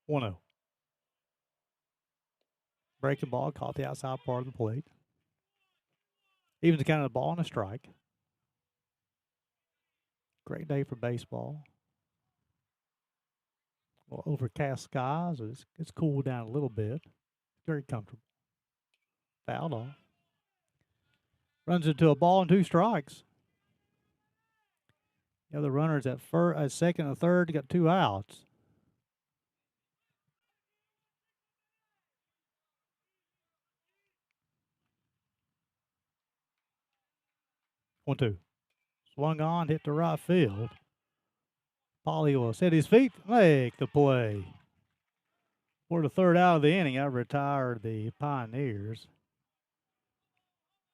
1-0. Breaking ball, caught the outside part of the plate. Even the count of the ball and a strike. Great day for baseball. Well, overcast skies. It's cooled down a little bit. Very comfortable. Fouled off. Runs into a ball and 2 strikes. The other runners at second and third got 2 outs. One, 2. Swung on, hit to right field. Paulie will set his feet, make the play. For the third out of the inning, I retired the Pioneers.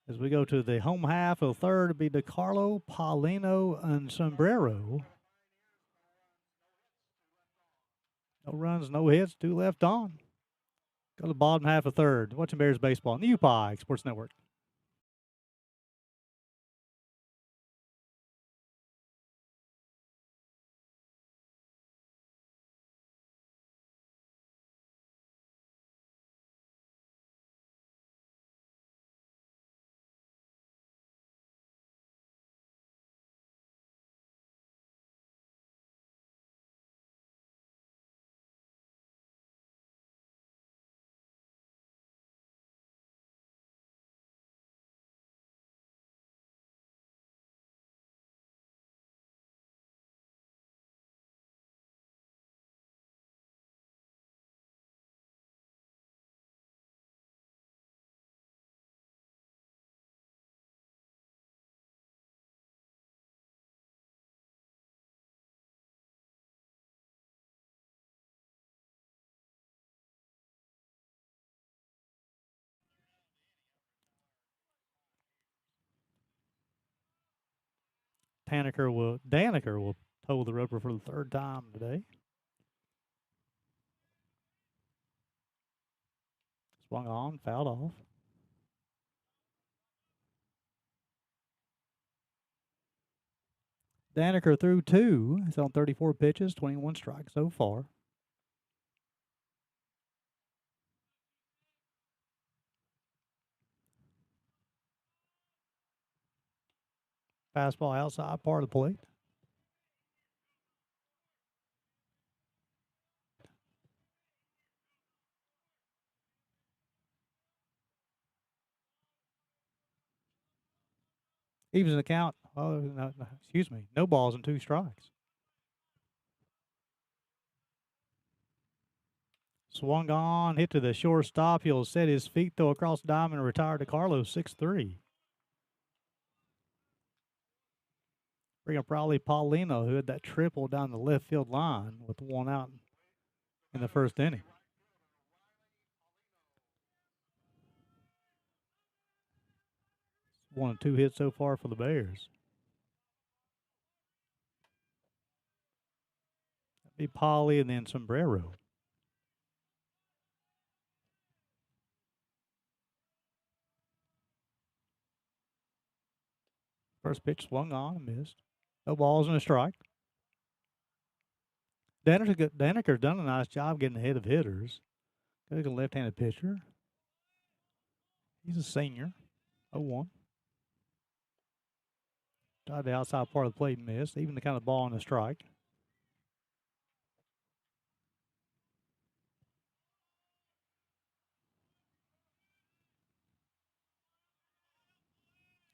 As we go to the home half of the third, it'll be DeCarlo, Paulino, and Sombrero. No runs, no hits, 2 left on. Go to the bottom half of third. Watching Bears baseball on the UPIKE Sports Network. Daniker will toe the rubber for the third time today. Swung on, fouled off. Daniker threw 2. He's on 34 pitches, 21 strikes so far. Fastball outside part of the plate. Evens the count. Oh, no, excuse me. No balls and 2 strikes. Swung on, hit to the shortstop. He'll set his feet, throw across the diamond, and retire to Carlos 6-3. Bring up Raleigh Paulino, who had that triple down the left field line with 1 out in the first inning. One and 2 hits so far for the Bears. That'd be Polly and then Sombrero. First pitch swung on and missed. No balls and a strike. Daniker's done a nice job getting ahead of hitters. Got a left-handed pitcher. He's a senior. 0-1. Tried the outside part of the plate and missed. Even the kind of ball and a strike.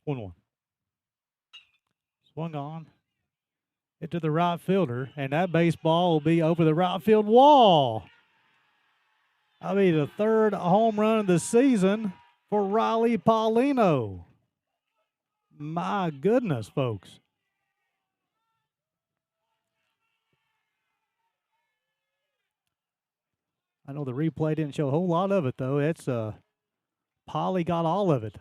One. Swung on. Hit to the right fielder, and that baseball will be over the right field wall. That'll be the 3rd home run of the season for Riley Paulino. My goodness, folks. I know the replay didn't show a whole lot of it, though. It's Polly got all of it.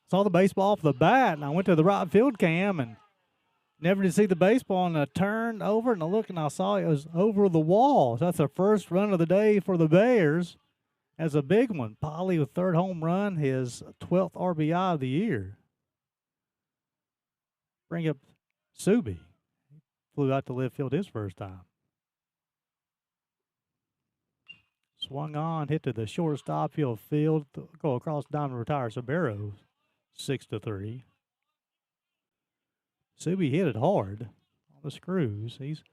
Saw the baseball off the bat, and I went to the right field cam and never did see the baseball, and I turned over and I looked and I saw it was over the wall. So that's the first run of the day for the Bears. That's a big one. Polly with 3rd home run, his 12th RBI of the year. Bring up Subi. Flew out to left field his first time. Swung on, hit to the shortstop. He'll field, go across the diamond, retire Sabero 6-3. Subi hit it hard on the screws. He's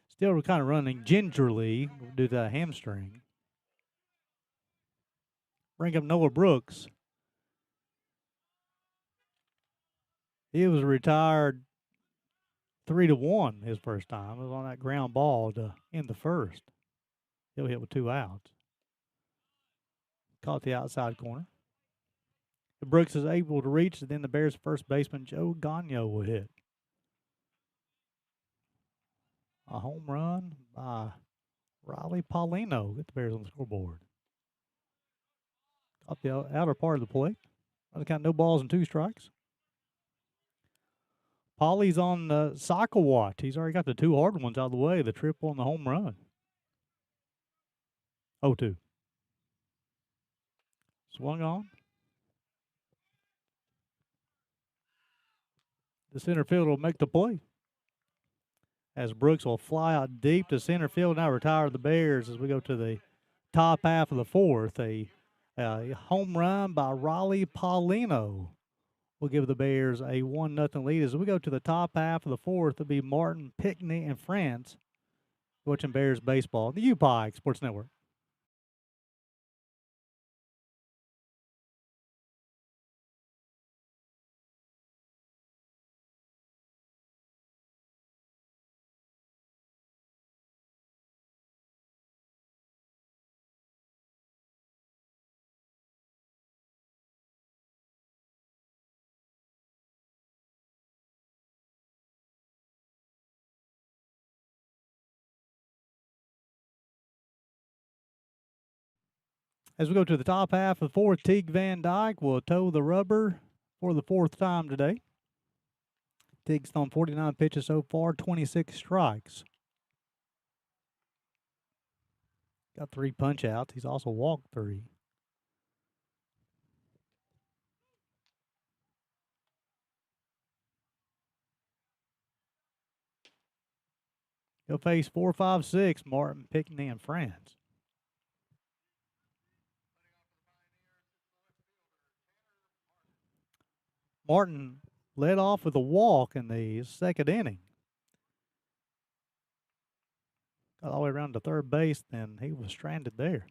still kind of running gingerly due to that hamstring. Bring up Noah Brooks. He was retired 3-1 his first time. It was on that ground ball to end the first. He'll hit with 2 outs. Caught the outside corner. If Brooks is able to reach, then the Bears' first baseman, Joe Gagno, will hit. A home run by Riley Paulino. Get the Bears on the scoreboard. Caught the outer part of the plate. Count no balls and 2 strikes. Polly's on the cycle watch. He's already got the 2 hard ones out of the way, the triple and the home run. 0-2. Swung on. The center fielder will make the play. As Brooks will fly out deep to center field. Now retire the Bears as we go to the top half of the 4th. A home run by Raleigh Paulino will give the Bears a 1-0 lead. As we go to the top half of the 4th, it'll be Martin, Pickney, and France watching Bears baseball. The UPIKE Sports Network. As we go to the top half of the 4th, Teague Van Dyke will toe the rubber for the 4th time today. Teague's thrown 49 pitches so far, 26 strikes. Got 3 punch outs. He's also walked 3. He'll face 4, 5, 6, Martin, Pickney, and France. Martin led off with a walk in the second inning. Got all the way around to third base, then he was stranded there.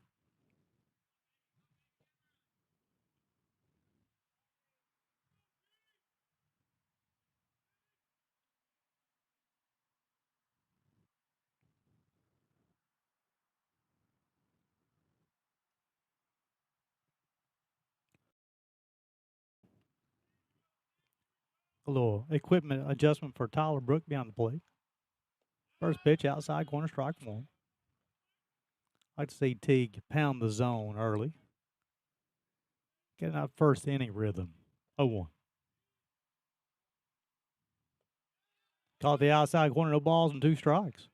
A little equipment adjustment for Tyler Brook behind the plate. First pitch outside corner, strike 1. I'd like to see Teague pound the zone early. Getting out first inning rhythm. 0-1. Caught the outside corner, no balls and 2 strikes.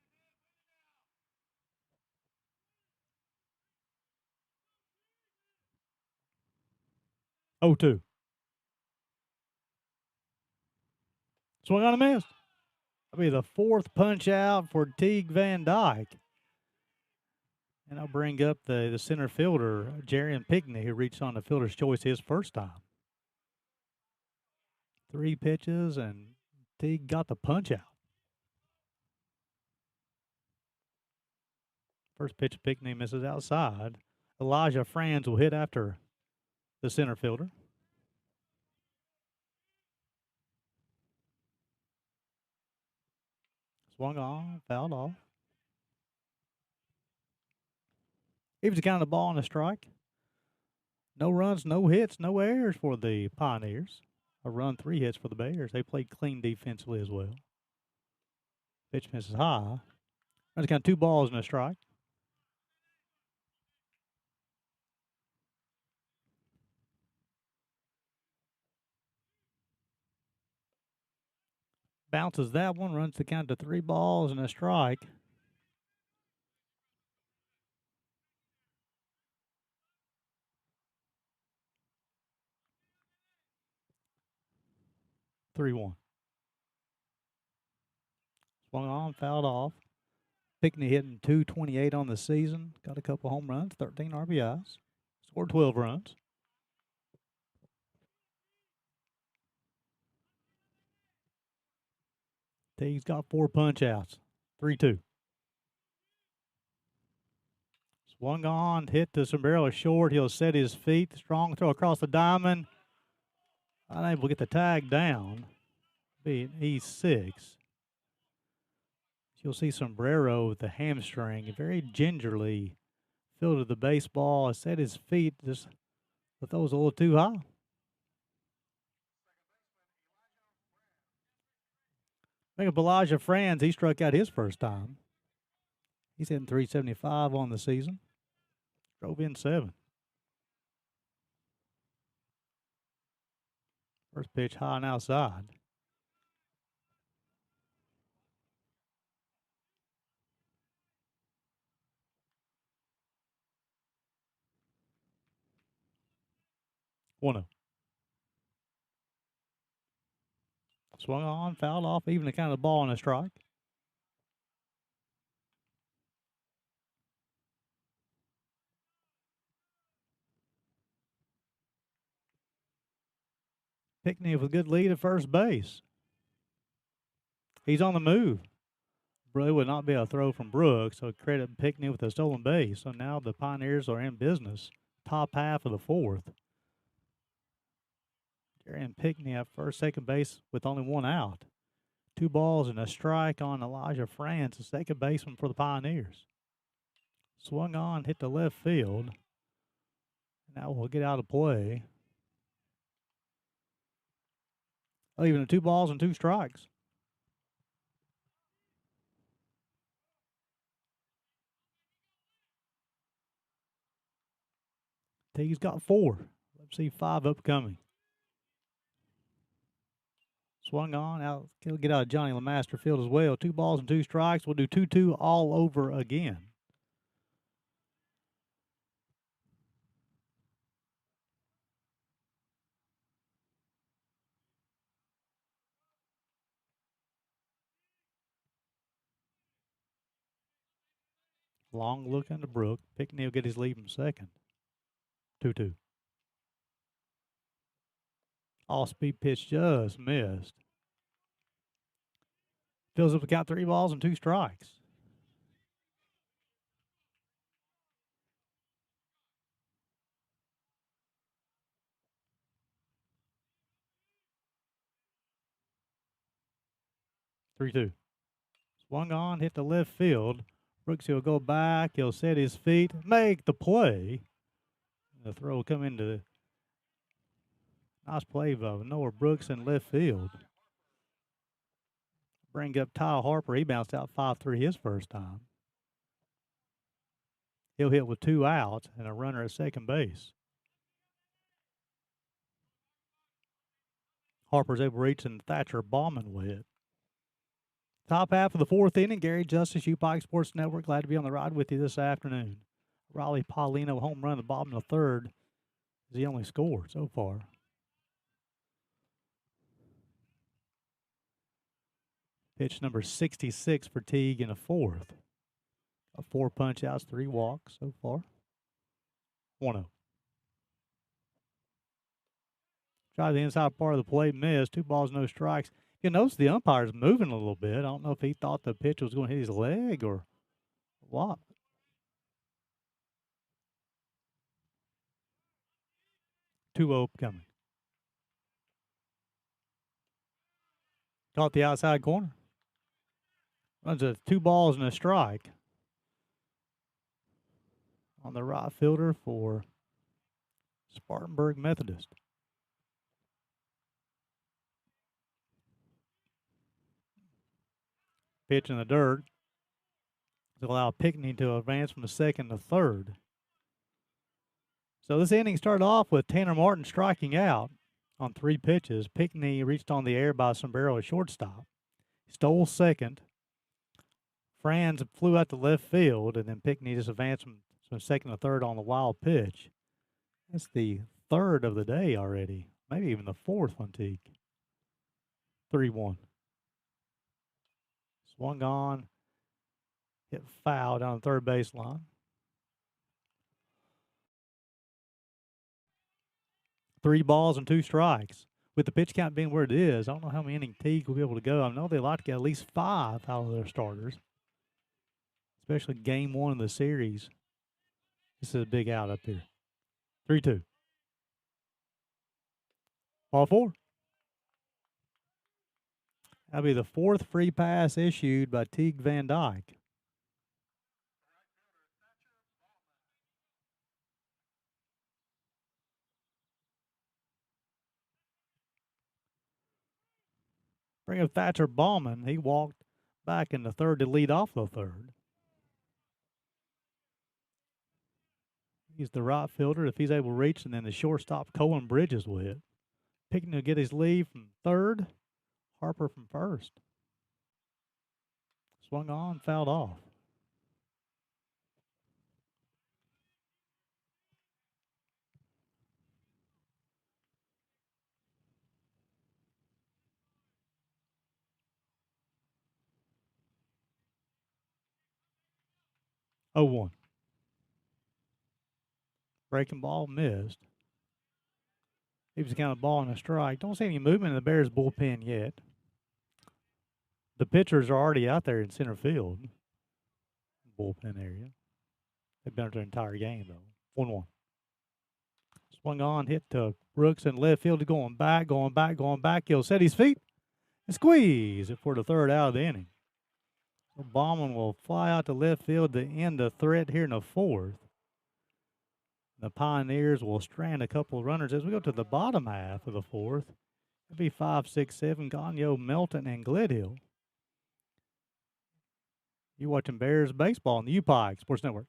Oh, 2. Swung on a miss. That'll be the 4th punch out for Teague Van Dyke. And I'll bring up the center fielder, Jarian Pickney, who reached on the fielder's choice his first time. 3 pitches, and Teague got the punch out. First pitch, Pickney misses outside. Elijah Franz will hit after the center fielder. Swung on, fouled off. Evens count the ball on a strike. No runs, no hits, no errors for the Pioneers. A run, 3 hits for the Bears. They played clean defensively as well. Pitch misses high. Runs count 2 balls and a strike. Bounces that one, runs the count to 3 balls and a strike. Three one. Swung on, fouled off. Pickney hitting .228 on the season. Got a couple home runs, 13 RBIs. Scored 12 runs. Teague's got 4 punch outs. 3-2. Swung on, hit the sombrero short. He'll set his feet. Strong throw across the diamond. Unable to get the tag down. Be an E6. You'll see sombrero with the hamstring. Very gingerly fielded the baseball. Set his feet. Just the throw's a little too high. Think of Elijah Franz. He struck out his first time. He's hitting .375 on the season. Drove in 7. First pitch high and outside. One. Swung on, fouled off, even the count of the ball on a strike. Pickney with a good lead at first base. He's on the move. It would not be a throw from Brooks, so credit Pickney with a stolen base. So now the Pioneers are in business. Top half of the 4th. Jarian Pickney at first, second base with only 1 out. 2 balls and a strike on Elijah Franz, the second baseman for the Pioneers. Swung on, hit the left field. Now we'll get out of play. Leaving the 2 balls and 2 strikes. Teague's got 4. Let's see 5 upcoming. Swung on. Out. He'll get out of Johnny Lemaster field as well. 2 balls and 2 strikes. We'll do 2-2 all over again. Long look into Brook. Pickney will get his lead from second. 2-2. All-speed pitch just missed. Fills up the count, 3 balls and 2 strikes. Three-two. Swung on, hit the left field. Brooks will go back. He'll set his feet, make the play. The throw will come into the nice play by Noah Brooks in left field. Bring up Kyle Harper. He bounced out 5-3 his first time. He'll hit with 2 outs and a runner at second base. Harper's able to reach and Thatcher Bauman with it. Top half of the 4th inning. Gary Justice, UPIKE Sports Network. Glad to be on the ride with you this afternoon. Raleigh Paulino home run at the bottom of the 3rd is the only score so far. Pitch number 66 for Teague in the 4th. 4 punch outs, 3 walks so far. 1-0. Tried the inside part of the plate, missed. 2 balls, no strikes. You notice the umpire's moving a little bit. I don't know if he thought the pitch was going to hit his leg or what. Two-0 coming. Caught the outside corner. Runs a 2 balls and a strike on the right fielder for Spartanburg Methodist. Pitch in the dirt to allow Pickney to advance from the 2nd to 3rd. So this inning started off with Tanner Martin striking out on 3 pitches. Pickney reached on the air by Sombrero at shortstop. Stole second. Franz flew out to left field, and then Pickney just advanced from 2nd to 3rd on the wild pitch. That's the 3rd of the day already. Maybe even the 4th on Teague. 3-1. Swung on. Hit foul down the 3rd baseline. 3 balls and 2 strikes. With the pitch count being where it is, I don't know how many innings Teague will be able to go. I know they like to get at least 5 out of their starters, especially game 1 of the series. This is a big out up here. 3-2. Ball 4. That'll be the 4th free pass issued by Teague Van Dyke. Bring up Thatcher Bauman. He walked back in the 3rd to lead off the 3rd. He's the right fielder if he's able to reach, and then the shortstop Colin Bridges will hit. Picking to get his lead from 3rd. Harper from 1st. Swung on, fouled off. Oh, 1. Breaking ball missed. He was counting a ball and a strike. Don't see any movement in the Bears bullpen yet. The pitchers are already out there in center field. Bullpen area. They've been out their entire game, though. 1-1. Swung on, hit to Brooks in left field, going back. He'll set his feet and squeeze it for the 3rd out of the inning. So Bauman will fly out to left field to end the threat here in the 4th. The Pioneers will strand a couple of runners as we go to the bottom half of the 4th. It'll be 5, 6, 7, Gagnon, Melton, and Gledhill. You're watching Bears baseball on the UPIKE Sports Network.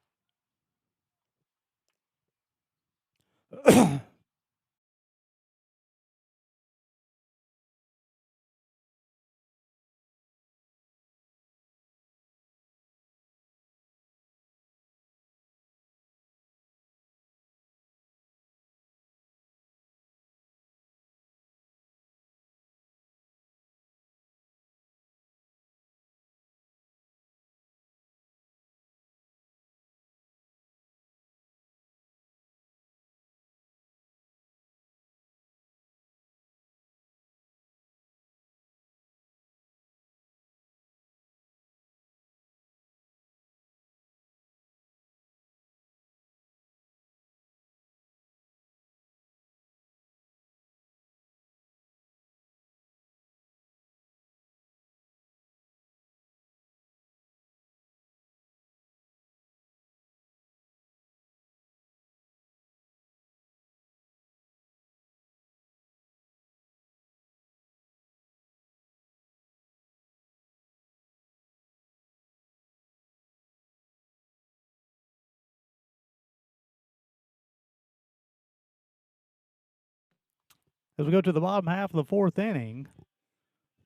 As we go to the bottom half of the fourth inning,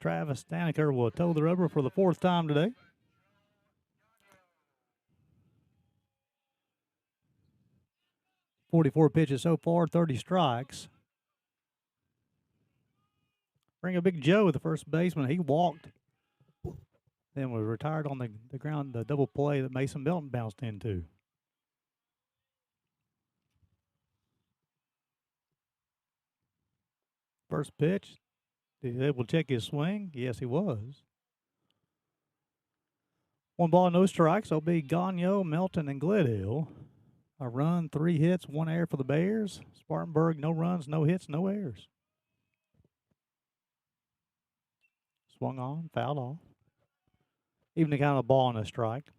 Travis Daniker will toe the rubber for the fourth time today. .44 pitches so far, 30 strikes. Bring a Big Joe, the first baseman. He walked, then was retired on the ground, the double play that Mason Belton bounced into. First pitch, is he able to check his swing? Yes, he was. 1 ball, no strikes. It'll be Gagnon, Melton, and Gledhill. A run, 3 hits, 1 error for the Bears. Spartanburg, no runs, no hits, no errors. Swung on, fouled off. Even the count of the ball and a strike.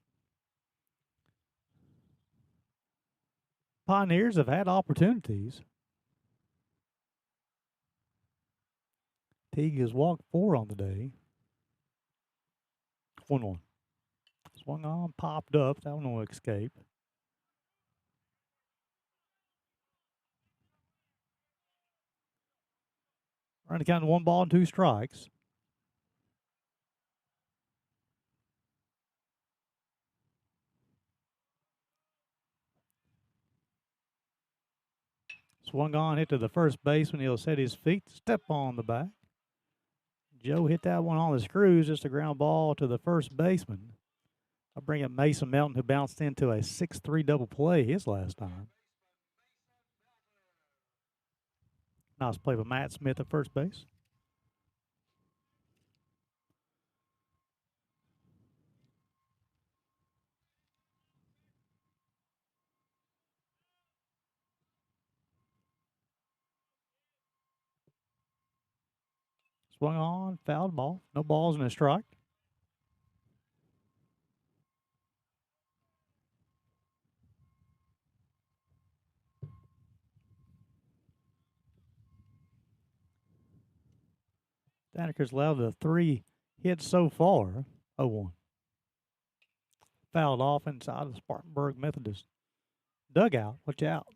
Pioneers have had opportunities. Teague has walked 4 on the day. 1-1. Swung on, popped up. That one will escape. Run the count of 1 ball and 2 strikes. Swung on, hit to the first baseman. He'll set his feet, step on the back. Joe hit that one on the screws, just a ground ball to the first baseman. I'll bring up Mason Melton, who bounced into a 6-3 double play his last time. Nice play by Matt Smith at first base. Swung on, fouled ball. No balls and a strike. Daniker's allowed the 3 hits so far. 0-1. Fouled off inside the Spartanburg Methodist dugout. Watch out.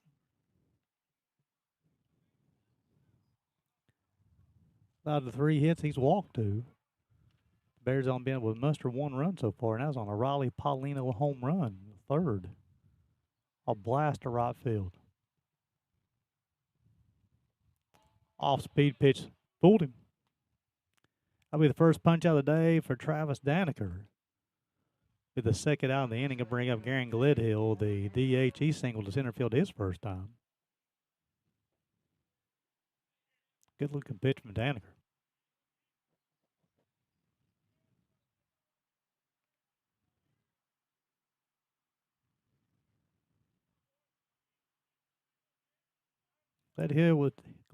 Allowed the 3 hits he's walked to. Bears on been with muster 1 run so far, and that was on a Riley Paulino home run, the 3rd. A blast to right field. Off-speed pitch fooled him. That'll be the first punch out of the day for Travis Daniker. With the second out of the inning, to bring up Garen Gledhill, the DH. He singled to center field his first time. Good looking pitch from Daniker.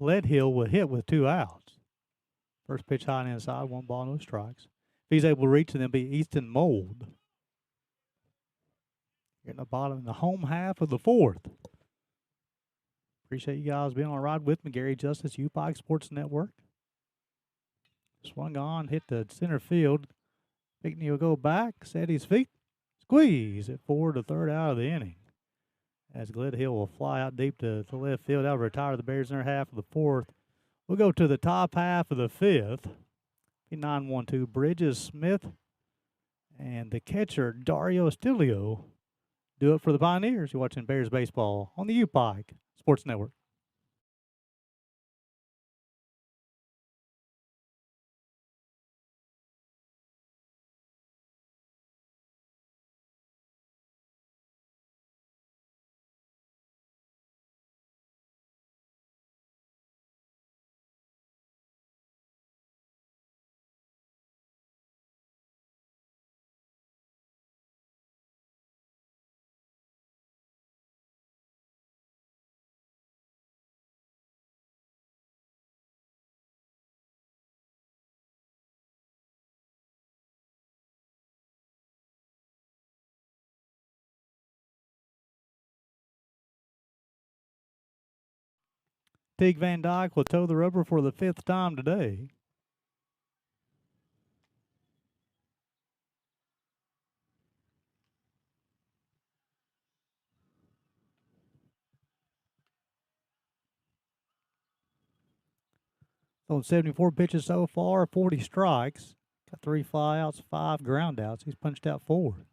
Gledhill will hit with 2 outs. First pitch high and inside, 1 ball, no strikes. If he's able to reach, then it'll be Easton Mold. Here in the bottom, in the home half of the 4th. Appreciate you guys being on the ride with me. Gary Justice, UPIKE Sports Network. Swung on, hit the center field. Pickney will go back, set his feet, squeeze it forward, the 3rd out of the inning. As Gledhill will fly out deep to left field. That'll retire the Bears in their half of the 4th. We'll go to the top half of the 5th. 9-1-2, Bridges, Smith, and the catcher, Dario Stilio, do it for the Pioneers. You're watching Bears baseball on the UPIKE Sports Network. Teague Van Dyke will toe the rubber for the 5th time today. On 74 pitches so far, 40 strikes. Got 3 flyouts, 5 groundouts. He's punched out 4.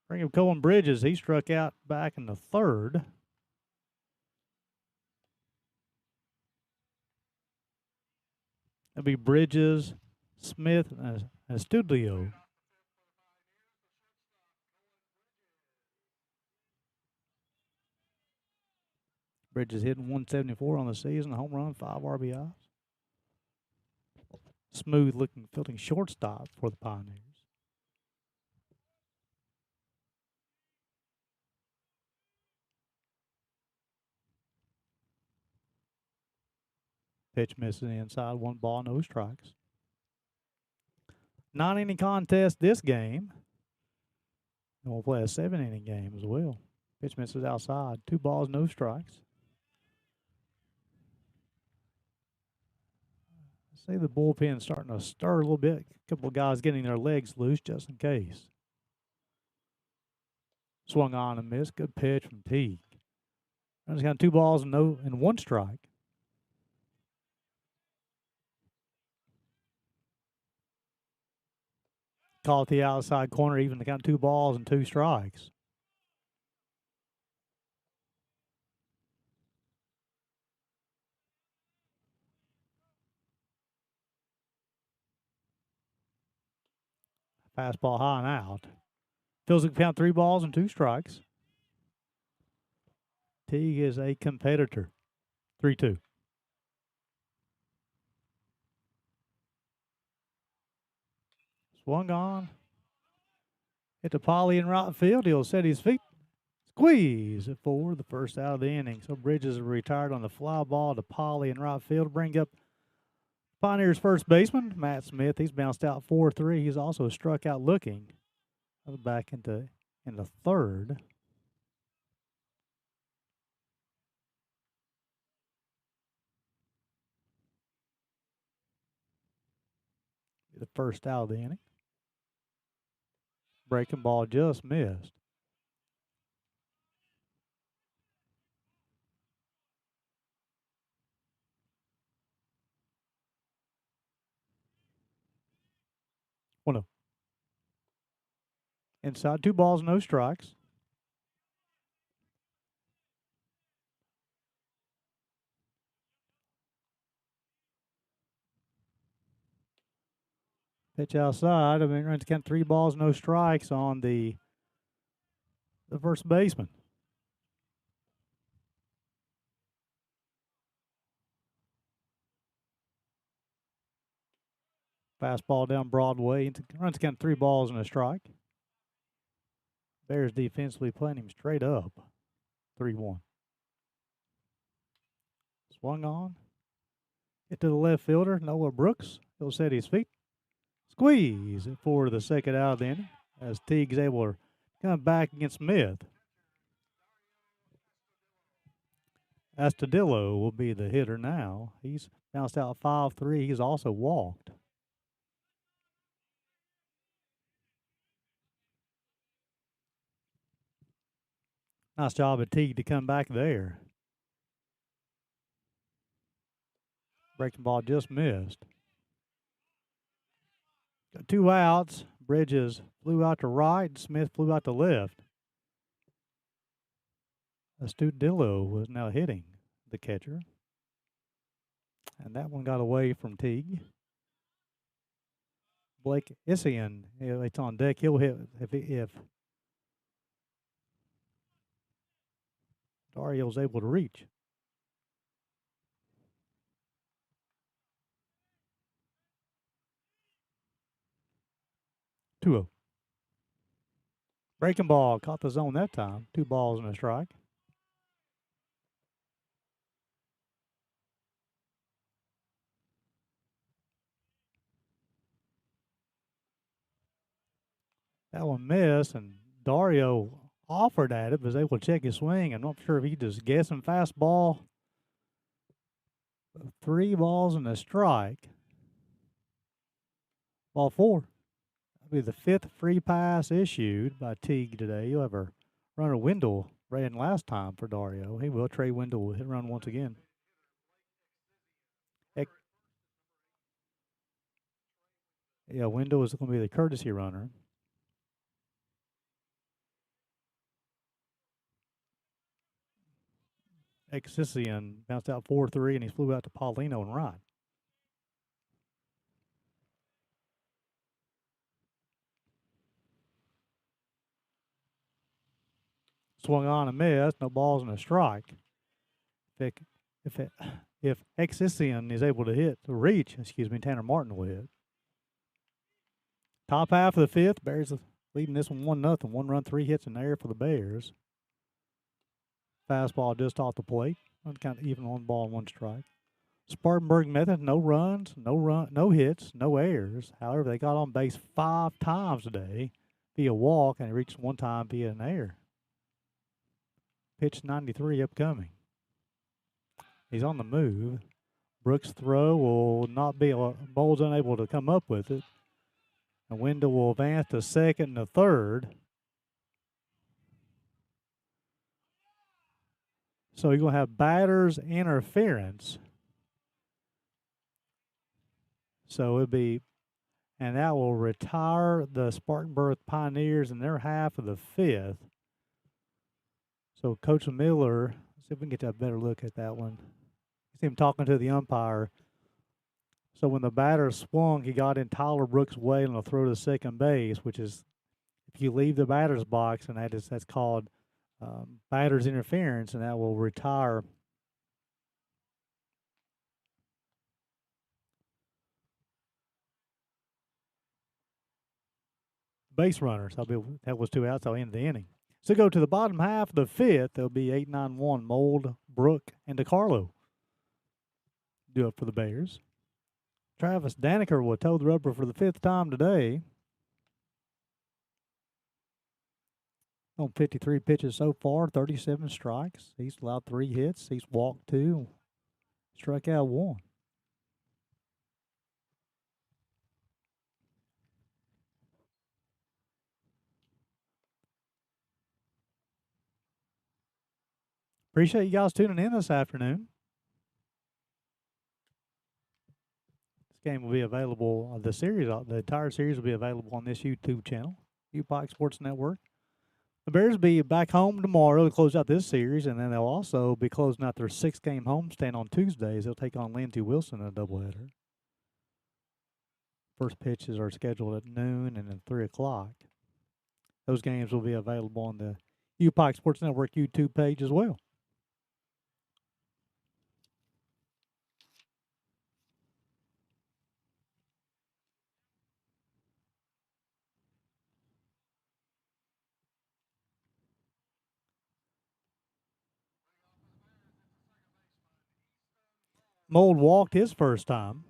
Bring him Cohen Bridges. He struck out back in the 3rd. That'll be Bridges, Smith, and Studlio. Bridges hitting 174 on the season, home run, 5 RBIs. Smooth looking fielding shortstop for the Pioneers. Pitch missing inside, 1 ball, no strikes. 9-inning contest this game. And we'll play a 7-inning game as well. Pitch misses outside, 2 balls, no strikes. See the bullpen starting to stir a little bit. A couple of guys getting their legs loose just in case. Swung on and missed. Good pitch from Teague. Runners got 2 balls and 1 strike. Caught the outside corner, even got 2 balls and 2 strikes. Fastball high and out. Feels like count 3 balls and 2 strikes. Teague is a competitor. 3-2. Swung on. Hit to Polly in right field. He'll set his feet. Squeeze it for the first out of the inning. So Bridges is retired on the fly ball to Polly in right field. Bring up Pioneers first baseman, Matt Smith. He's bounced out 4-3. He's also struck out looking. Back in the 3rd. The first out of the inning. Breaking ball just missed. Well, no. Inside, 2 balls, no strikes. Pitch outside. I mean, runs count 3 balls, no strikes on the first baseman. Fastball down Broadway. Runs count 3 balls and a strike. Bears defensively playing him straight up. 3-1. Swung on. Hit to the left fielder, Noah Brooks. He'll set his feet. Squeeze it for the second out of the inning as Teague's able to come back against Smith. Astudillo will be the hitter now. He's bounced out 5-3. He's also walked. Nice job of Teague to come back there. Breaking ball just missed. Got 2 outs. Bridges flew out to right. Smith flew out to left. Astudillo was now hitting the catcher. And that one got away from Teague. Blake Isian, it's on deck. He'll hit if Dario's able to reach. 2-0. Breaking ball, caught the zone that time. 2 balls and a strike. That one missed, and Dario offered at it, but was able to check his swing. I'm not sure if he just guessing fastball. 3 balls and a strike. Ball 4. That'll be the 5th free pass issued by Teague today. You'll have a runner Wendell ran last time for Dario. He will. Trey Wendell will hit run once again. Yeah, Wendell is going to be the courtesy runner. Exician bounced out 4-3, and he flew out to Paulino and right. Swung on and missed. No balls and a strike. If Exician is able to reach, Tanner Martin will hit. Top half of the 5th, Bears leading this one 1-0. 1 run, 3 hits in the air for the Bears. Fastball just off the plate. Kind of even 1 ball and 1 strike. Spartanburg Methodist, no runs, no hits, no errors. However, they got on base 5 times today via walk, and reached 1 time via an error. Pitch 93 upcoming. He's on the move. Brooks' throw will not be, Bowles unable to come up with it. And Wendell will advance to second and to third. So you're going to have batter's interference. So it'll be, and that will retire the Spartanburg Pioneers in their half of the 5th. So Coach Miller, let's see if we can get a better look at that one. You see him talking to the umpire. So when the batter swung, he got in Tyler Brooks' way on a throw to second base, which is, if you leave the batter's box, and that's called batter's interference, and that will retire base runners. That was 2 outs. I'll end the inning. So go to the bottom half of the 5th. There'll be 8-9-1 Mold, Brook, and DeCarlo. Do it for the Bears. Travis Daniker will toe the rubber for the 5th time today. On 53 pitches so far, 37 strikes. He's allowed 3 hits. He's walked 2, struck out 1. Appreciate you guys tuning in this afternoon. This game will be available, the entire series will be available on this YouTube channel, UPIKE Sports Network. The Bears will be back home tomorrow to close out this series, and then they'll also be closing out their 6-game homestand on Tuesdays. They'll take on Lindsey Wilson in a doubleheader. First pitches are scheduled at noon and at 3 o'clock. Those games will be available on the UPIKE Sports Network YouTube page as well. Mold walked his first time.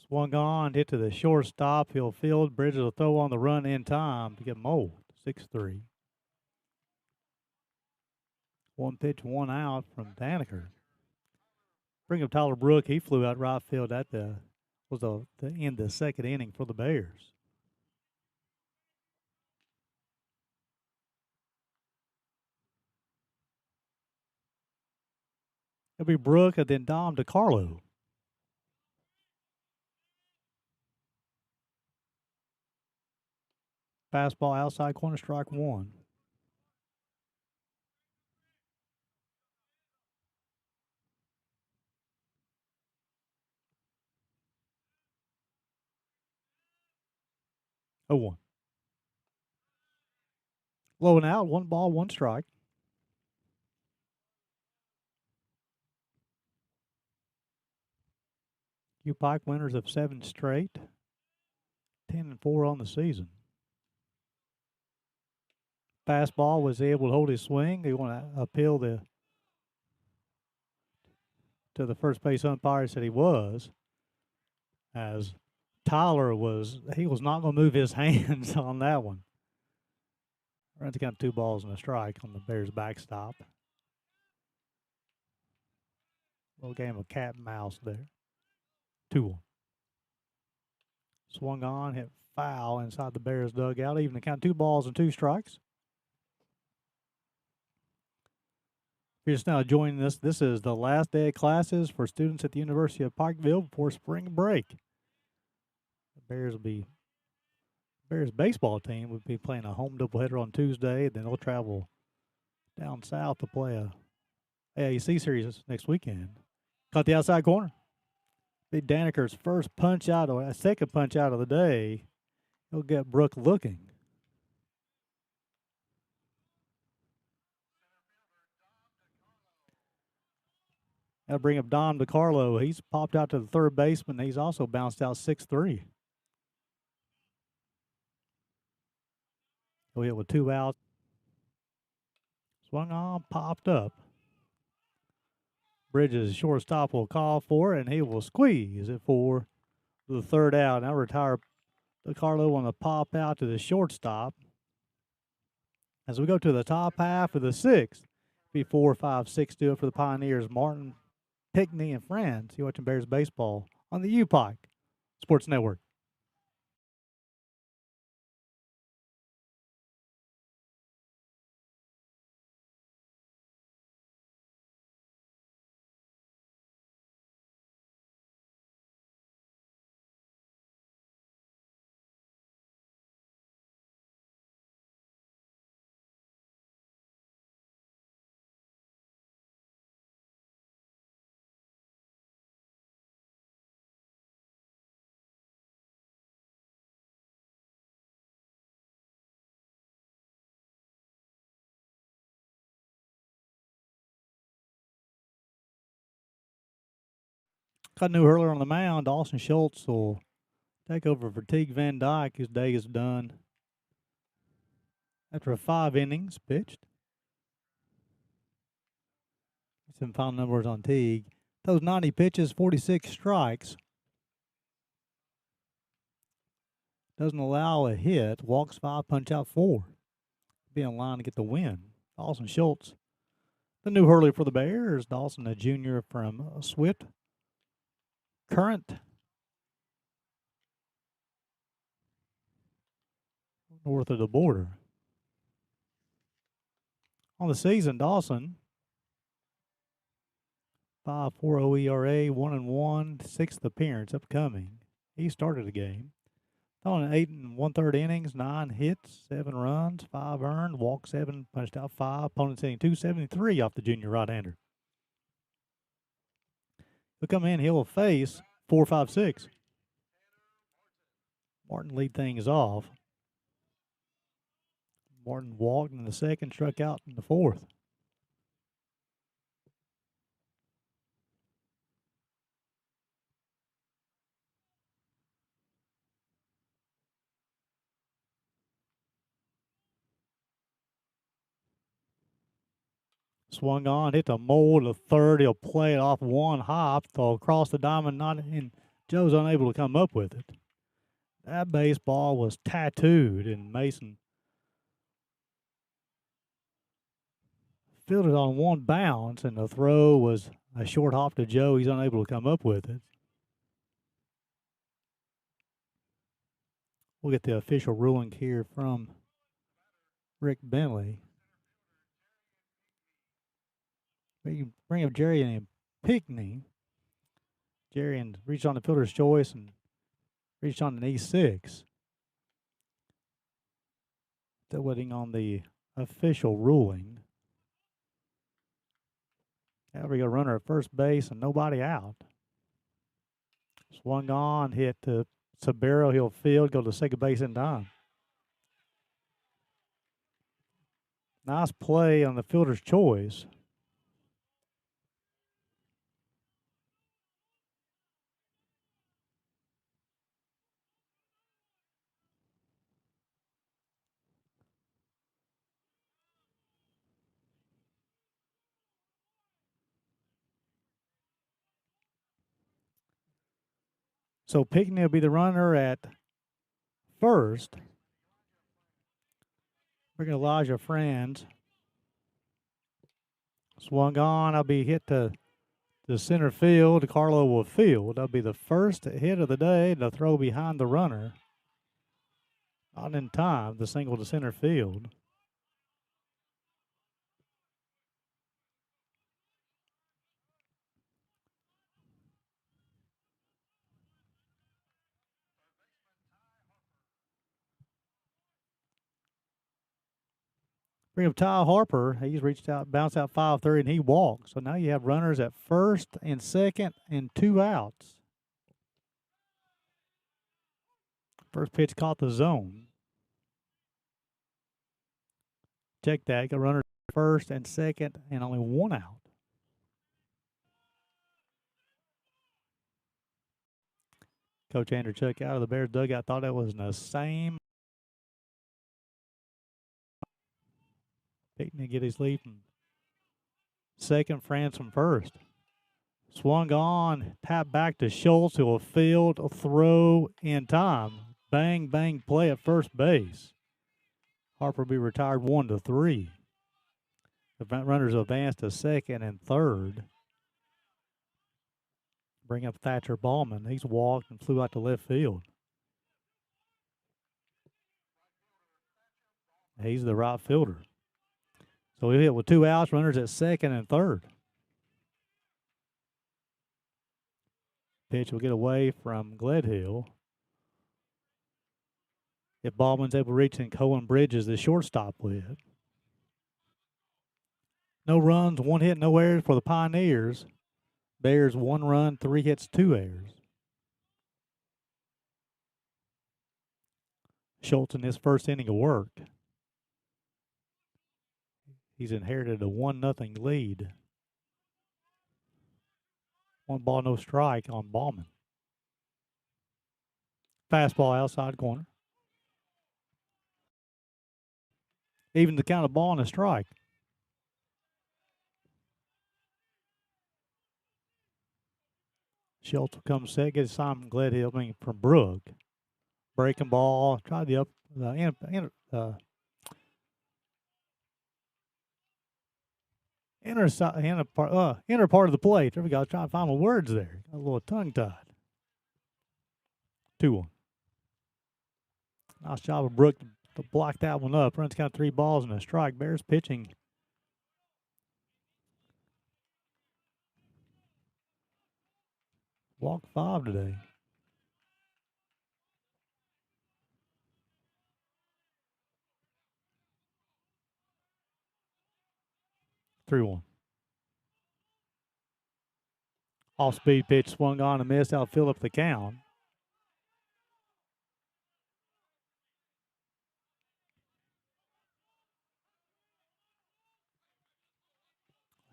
Swung on, hit to the shortstop. He'll field. Bridges will throw on the run in time to get Mold. 6-3. 1 pitch, 1 out from Daniker. Bring up Tyler Brook. He flew out right field at the end of the 2nd inning for the Bears. It'll be Brook and then Dom DeCarlo. Fastball outside corner, strike 1. Oh, 1. Low and out, 1 ball, 1 strike. UPIKE winners of 7 straight, 10-4 on the season. Fastball was able to hold his swing. They want to appeal the to the first base umpire said he was, as Tyler was not going to move his hands on that one. Runs count 2 balls and a strike on the Bears backstop. Little game of cat and mouse there. 2-1. Swung on, hit foul inside the Bears dugout. Even to count 2 balls and 2 strikes. If you're just now joining us, this is the last day of classes for students at the University of Pikeville before spring break. The Bears baseball team would be playing a home doubleheader on Tuesday, and then they'll travel down south to play a AAC series next weekend. Caught the outside corner. Big Daniker's second punch out of the day. He'll get Brooke looking. That'll bring up Dom DiCarlo. He's popped out to the third baseman. He's also bounced out 6-3. He'll hit with 2 outs. Swung on, popped up. Bridges, shortstop, will call for it, and he will squeeze it for the third out. Now retire DiCarlo on the pop out to the shortstop. As we go to the top half of the 6th, be 4, 5, 6 do it for the Pioneers. Martin, Pickney, and friends. You're watching Bears baseball on the UPIKE Sports Network. Got a new hurler on the mound. Dawson Schultz will take over for Teague Van Dyke, whose day is done after 5 innings pitched. Some final numbers on Teague. Those 90 pitches, 46 strikes. Doesn't allow a hit. Walks 5, punch out 4. Be in line to get the win. Dawson Schultz, the new hurler for the Bears. Dawson, a junior from Swift Current, north of the border. On the season, Dawson, 5.40 ERA, 1-1, 6th appearance upcoming. He started the game. On 8 1/3 innings, 9 hits, 7 runs, 5 earned, walked 7, punched out 5. Opponents hitting .273 off the junior right-hander. He'll come in, he'll face 4, 5, 6. Martin lead things off. Martin walked in the second, struck out in the fourth. Swung on, hit the mole to third. He'll play it off one hop, throw across the diamond, and Joe's unable to come up with it. That baseball was tattooed, and Mason fielded on one bounce, and the throw was a short hop to Joe. He's unable to come up with it. We'll get the official ruling here from Rick Bentley. We bring up Jerry and Pickney. Jerry and reached on the fielder's choice and reached on an E6. Still waiting on the official ruling. Now we got a runner at first base and nobody out. Swung on, hit to Sabero. He'll field, go to second base in time. Nice play on the fielder's choice. So Pickney will be the runner at first. Bring Elijah Franz. Swung on. I'll be hit to the center field. Carlo will field. That'll be the first hit of the day. The throw behind the runner. Not in time. The single to center field. Bring up Ty Harper. He's reached out, bounced out 5-3, and he walked. So now you have runners at first and second and 2 outs. First pitch caught the zone. Check that. Got runners at first and second and only 1 out. Coach Andrew Chuck out of the Bears dugout thought that was in the same. Pickney get his lead from second, France from first. Swung on, tap back to Schultz, who will field a throw in time. Bang, bang play at first base. Harper will be retired 1-3. The runners advance to second and third. Bring up Thatcher Ballman. He's walked and flew out to left field. He's the right fielder. So we hit with 2 outs, runners at second and third. Pitch will get away from Gledhill. If Baldwin's able to reach in, Cohen Bridges, the shortstop with. No runs, 1 hit, no errors for the Pioneers. Bears 1 run, 3 hits, 2 errors. Schultz in his first inning of work. He's inherited a 1-0 lead. 1 ball, no strike on Ballman. Fastball outside corner. Even the count of ball and a strike. Schultz will come set, get a sign from Gledhill, from Brooke. Breaking ball, try the inner part of the plate. There we go. Trying to find my words there. Got a little tongue-tied. 2-1. Nice job of Brooke to block that one up. Runs count 3 balls and a strike. Bears pitching. Walk 5 today. Three-one. Off-speed pitch swung on and missed. Out fill up the count.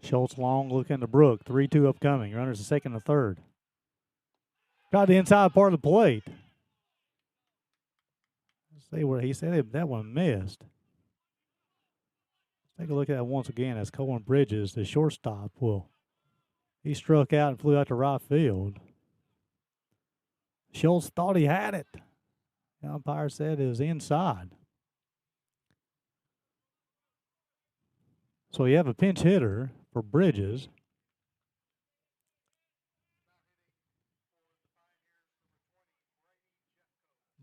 Schultz long looking to Brooke. 3-2 upcoming. Runners to second and third. Got the inside part of the plate. Let's see where he said that one missed. Take a look at that once again as Cohen Bridges, the shortstop, he struck out and flew out to right field. Schultz thought he had it. The umpire said it was inside. So you have a pinch hitter for Bridges.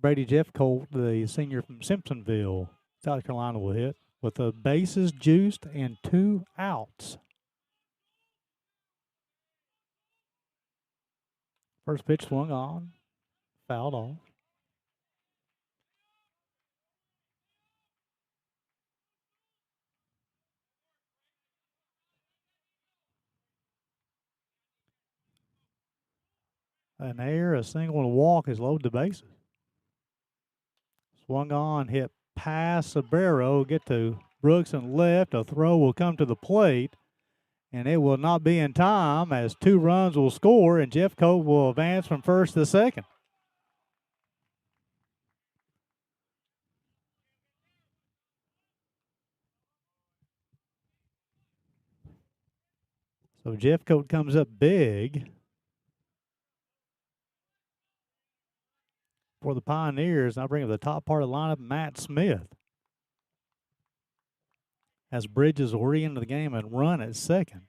Brady Jeffcoat, the senior from Simpsonville, South Carolina, will hit with the bases juiced and 2 outs. First pitch swung on, fouled off. An error, a single, and a walk has loaded the bases. Swung on, hit past Sabero, get to Brooks and left. A throw will come to the plate, and it will not be in time as 2 runs will score, and Jeffcoat will advance from first to second. So Jeffcoat comes up big. for the Pioneers. Now bring up the top part of the lineup, Matt Smith. As Bridges will re-enter the game and run at second.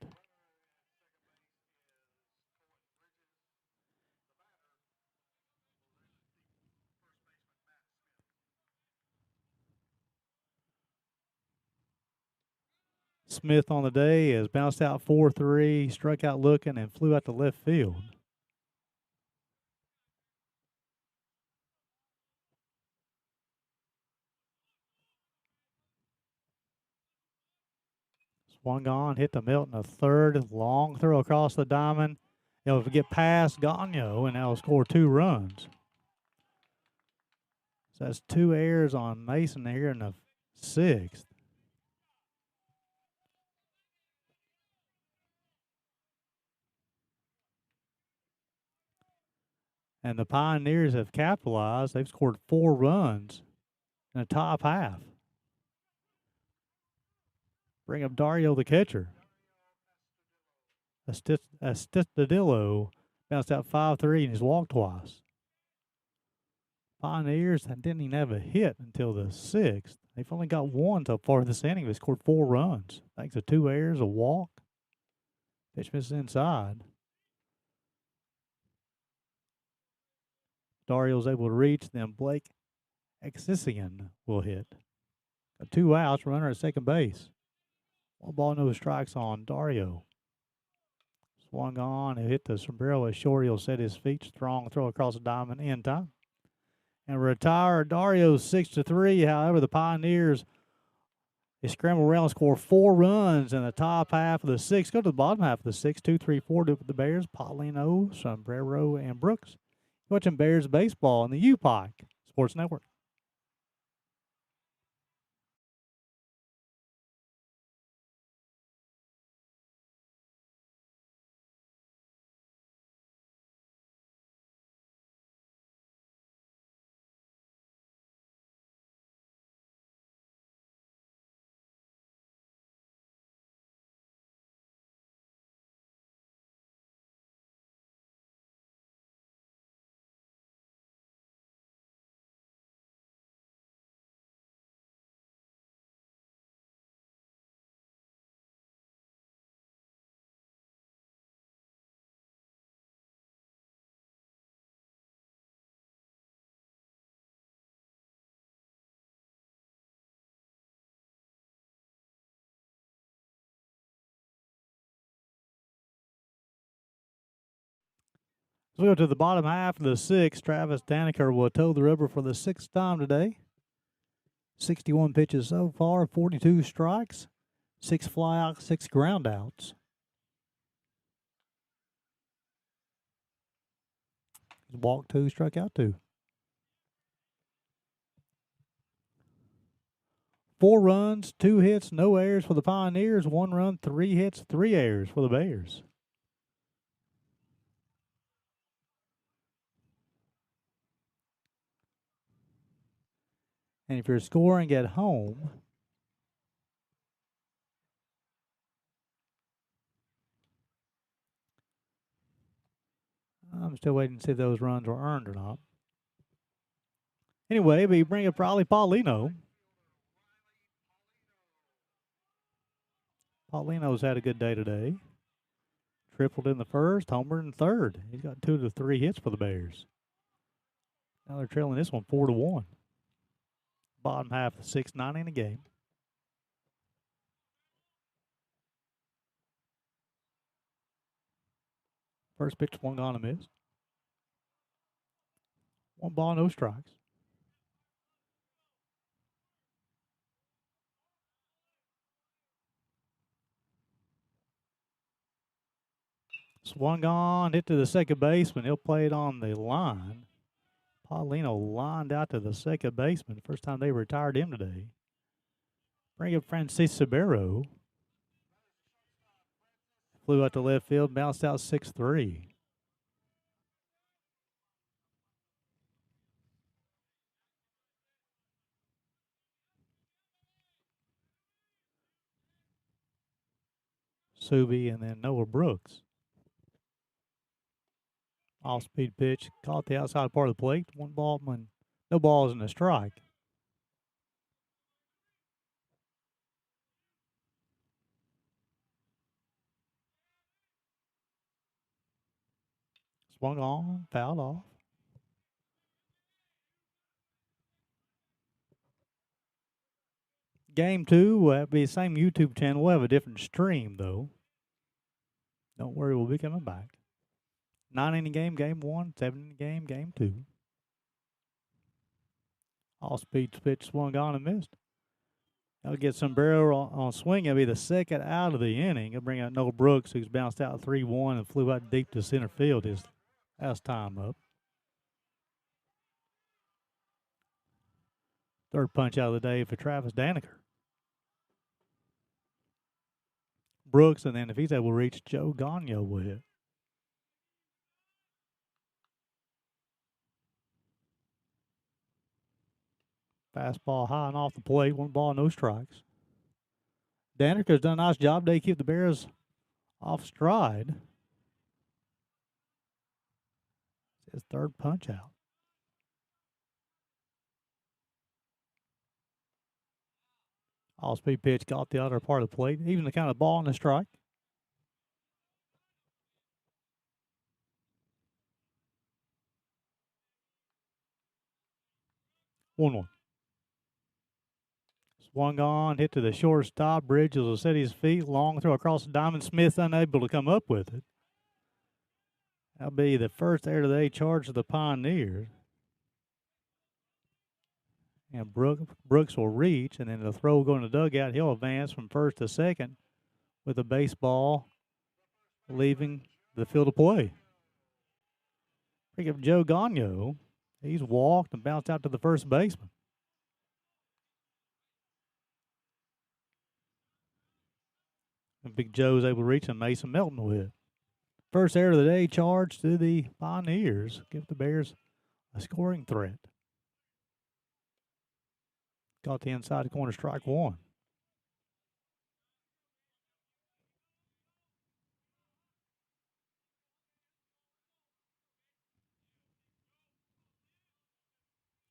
Smith on the day has bounced out 4-3, struck out looking, and flew out to left field. Swung on, hit the Milton a third, long throw across the diamond. Able to get past Gagno, and that'll score 2 runs. So that's 2 errors on Mason here in the 6th. And the Pioneers have capitalized. They've scored 4 runs in the top half. Bring up Dario, the catcher. Astudillo bounced out 5-3 and he's walked twice. Pioneers didn't even have a hit until the 6th. They've only got 1 so far this inning. They scored 4 runs. Thanks to 2 errors, a walk. Pitch misses inside. Dario's able to reach, then Blake Exisian will hit. Got 2 outs, runner at second base. 1 ball, no strikes on Dario. Swung on, he hit the sombrero at short. He'll set his feet, strong throw across the diamond in time. And retire Dario 6-3. However, the Pioneers, they scramble around and score 4 runs in the top half of the 6th. Go to the bottom half of the 6th, 2-3-4 to the Bears, Paulino, Sombrero, and Brooks. You're watching Bears baseball on the UPIKE Sports Network. As we go to the bottom half of the 6th, Travis Daniker will toe the rubber for the 6th time today. 61 pitches so far, 42 strikes, 6 flyouts, 6 groundouts. He's walked 2, struck out 2. 4 runs, 2 hits, no errors for the Pioneers. 1 run, 3 hits, 3 errors for the Bears. And if you're scoring at home, I'm still waiting to see if those runs were earned or not. Anyway, we bring up Riley Paulino. Paulino's had a good day today. Tripled in the first, homered in the third. He's got 2 to 3 hits for the Bears. Now they're trailing this one 4-1. Bottom half of the 6th, 9 in the game. First pitch, swung on and missed. 1 ball, no strikes. Swung on, hit to the second baseman. He'll play it on the line. Paulino lined out to the second baseman. First time they retired him today. Bring up Francis Sabero. Flew out to left field, bounced out 6-3. Subi and then Noah Brooks. Off-speed pitch, caught the outside part of the plate. No balls and a strike. Swung on, fouled off. Game 2 will be the same YouTube channel. We'll have a different stream, though. Don't worry, we'll be coming back. 9-inning game, game 1. 7-inning game, game 2. All-speed pitch swung on and missed. That'll get Sombrero on swing. It'll be the second out of the inning. It'll bring out Noah Brooks, who's bounced out 3-1 and flew out deep to center field. That's time up. Third punch out of the day for Travis Daniker. Brooks, and then if he's able to reach, Joe Gagnon will hit. Fastball high and off the plate. 1 ball, no strikes. Daniker's done a nice job today to keep the Bears off stride. It's his third punch out. All-speed pitch caught the other part of the plate. Even the kind of ball and a strike. 1-1. Swung on, hit to the shortstop. Bridges will set his feet. Long throw across the diamond. Smith unable to come up with it. That'll be the first error of the day charged to the Pioneers. And Brooks will reach, and then the throw will go in the dugout. He'll advance from first to second with a baseball leaving the field of play. Pick up Joe Gagnon. He's walked and bounced out to the first baseman. And Big Joe's able to reach, and Mason Melton will hit. First error of the day charged to the Pioneers. Give the Bears a scoring threat. Got the inside corner, strike 1.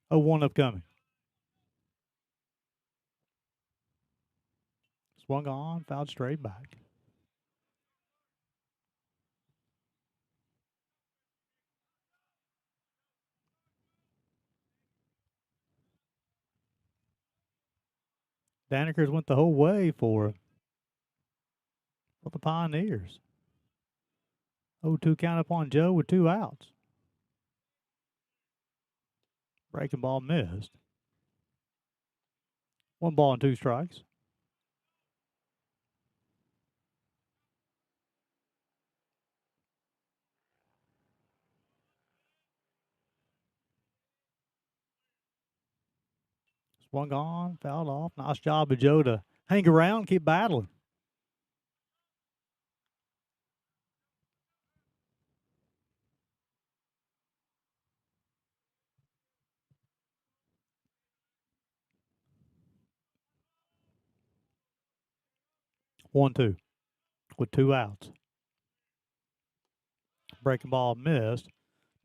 Oh, 1 upcoming. Swung on, fouled straight back. Danikers went the whole way for the Pioneers. 0-2 count up on Joe with 2 outs. Breaking ball missed. 1 ball and 2 strikes. Swung on, fouled off. Nice job of Joe to hang around, keep battling. One, 2 with 2 outs. Breaking ball missed.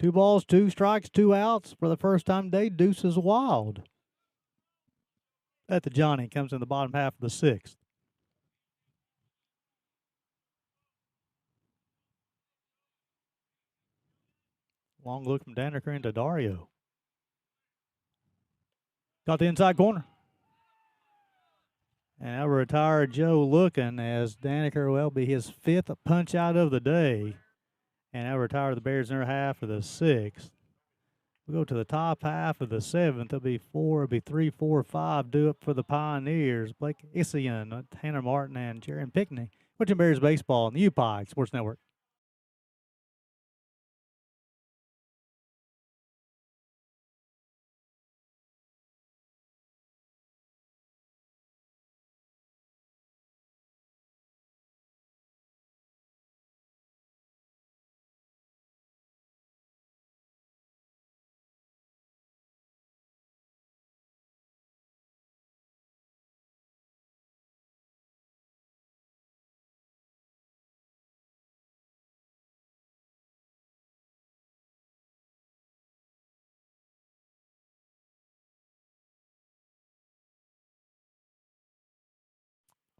2 balls, 2 strikes, 2 outs for the first time today. Deuces Wild at the Johnny. Comes in the bottom half of the 6th. Long look from Daniker into Dario. Got the inside corner. And now retired Joe looking as Daniker will be his 5th punch out of the day. And now retired the Bears in their half of the 6th. We go to the top half of the 7th. It'll be 3, 4, 5 due up for the Pioneers. Blake Isian, Tanner Martin, and Jaron Pickney. Watching Bears baseball on the UPIKE Sports Network.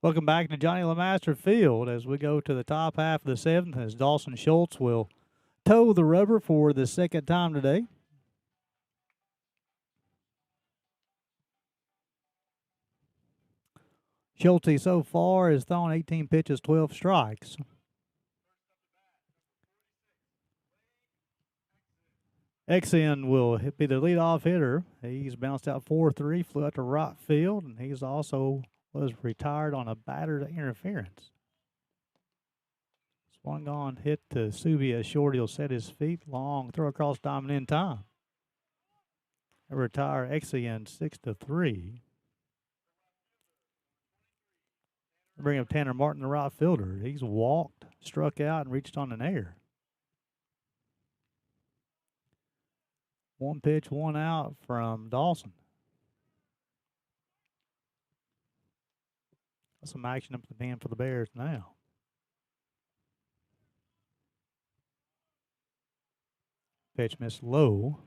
Welcome back to Johnny LeMaster Field as we go to the top half of the seventh as Dawson Schultz will toe the rubber for the second time today. Schultz so far has thrown 18 pitches, 12 strikes. Exen will be the leadoff hitter. He's bounced out 4-3, flew out to right field, and he's also was retired on a batter's interference. Swung on, hit to Subia short. He'll set his feet. Long throw across diamond in time. They retire Exen 6-3. Bring up Tanner Martin, the right fielder. He's walked, struck out, and reached on an error. 1 pitch, 1 out from Dawson. Some action up the pen for the Bears now. Pitch missed low.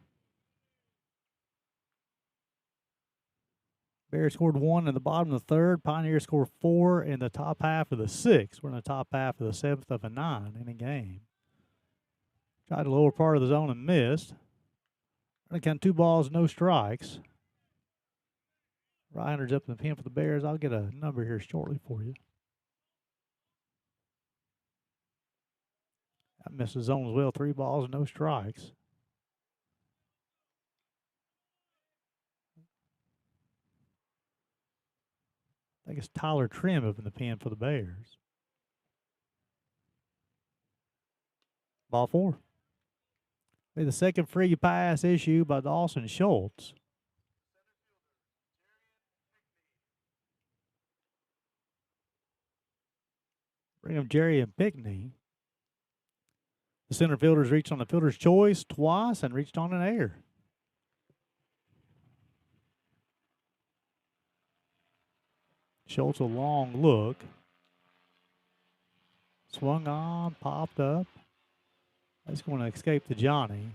Bears scored 1 in the bottom of the third. Pioneers scored 4 in the top half of the sixth. We're in the top half of the seventh of a 9-inning game. Tried the lower part of the zone and missed. Going to count 2 balls, no strikes. Reiner's up in the pen for the Bears. I'll get a number here shortly for you. That missed the zone as well. 3 balls, no strikes. I think it's Tyler Trim up in the pen for the Bears. Ball 4. Be the second free pass issued by Dawson Schultz. Bring up Jerry and Pickney. The center fielders reached on the fielder's choice twice and reached on an error. Schultz a long look. Swung on, popped up. That's going to escape to Johnny.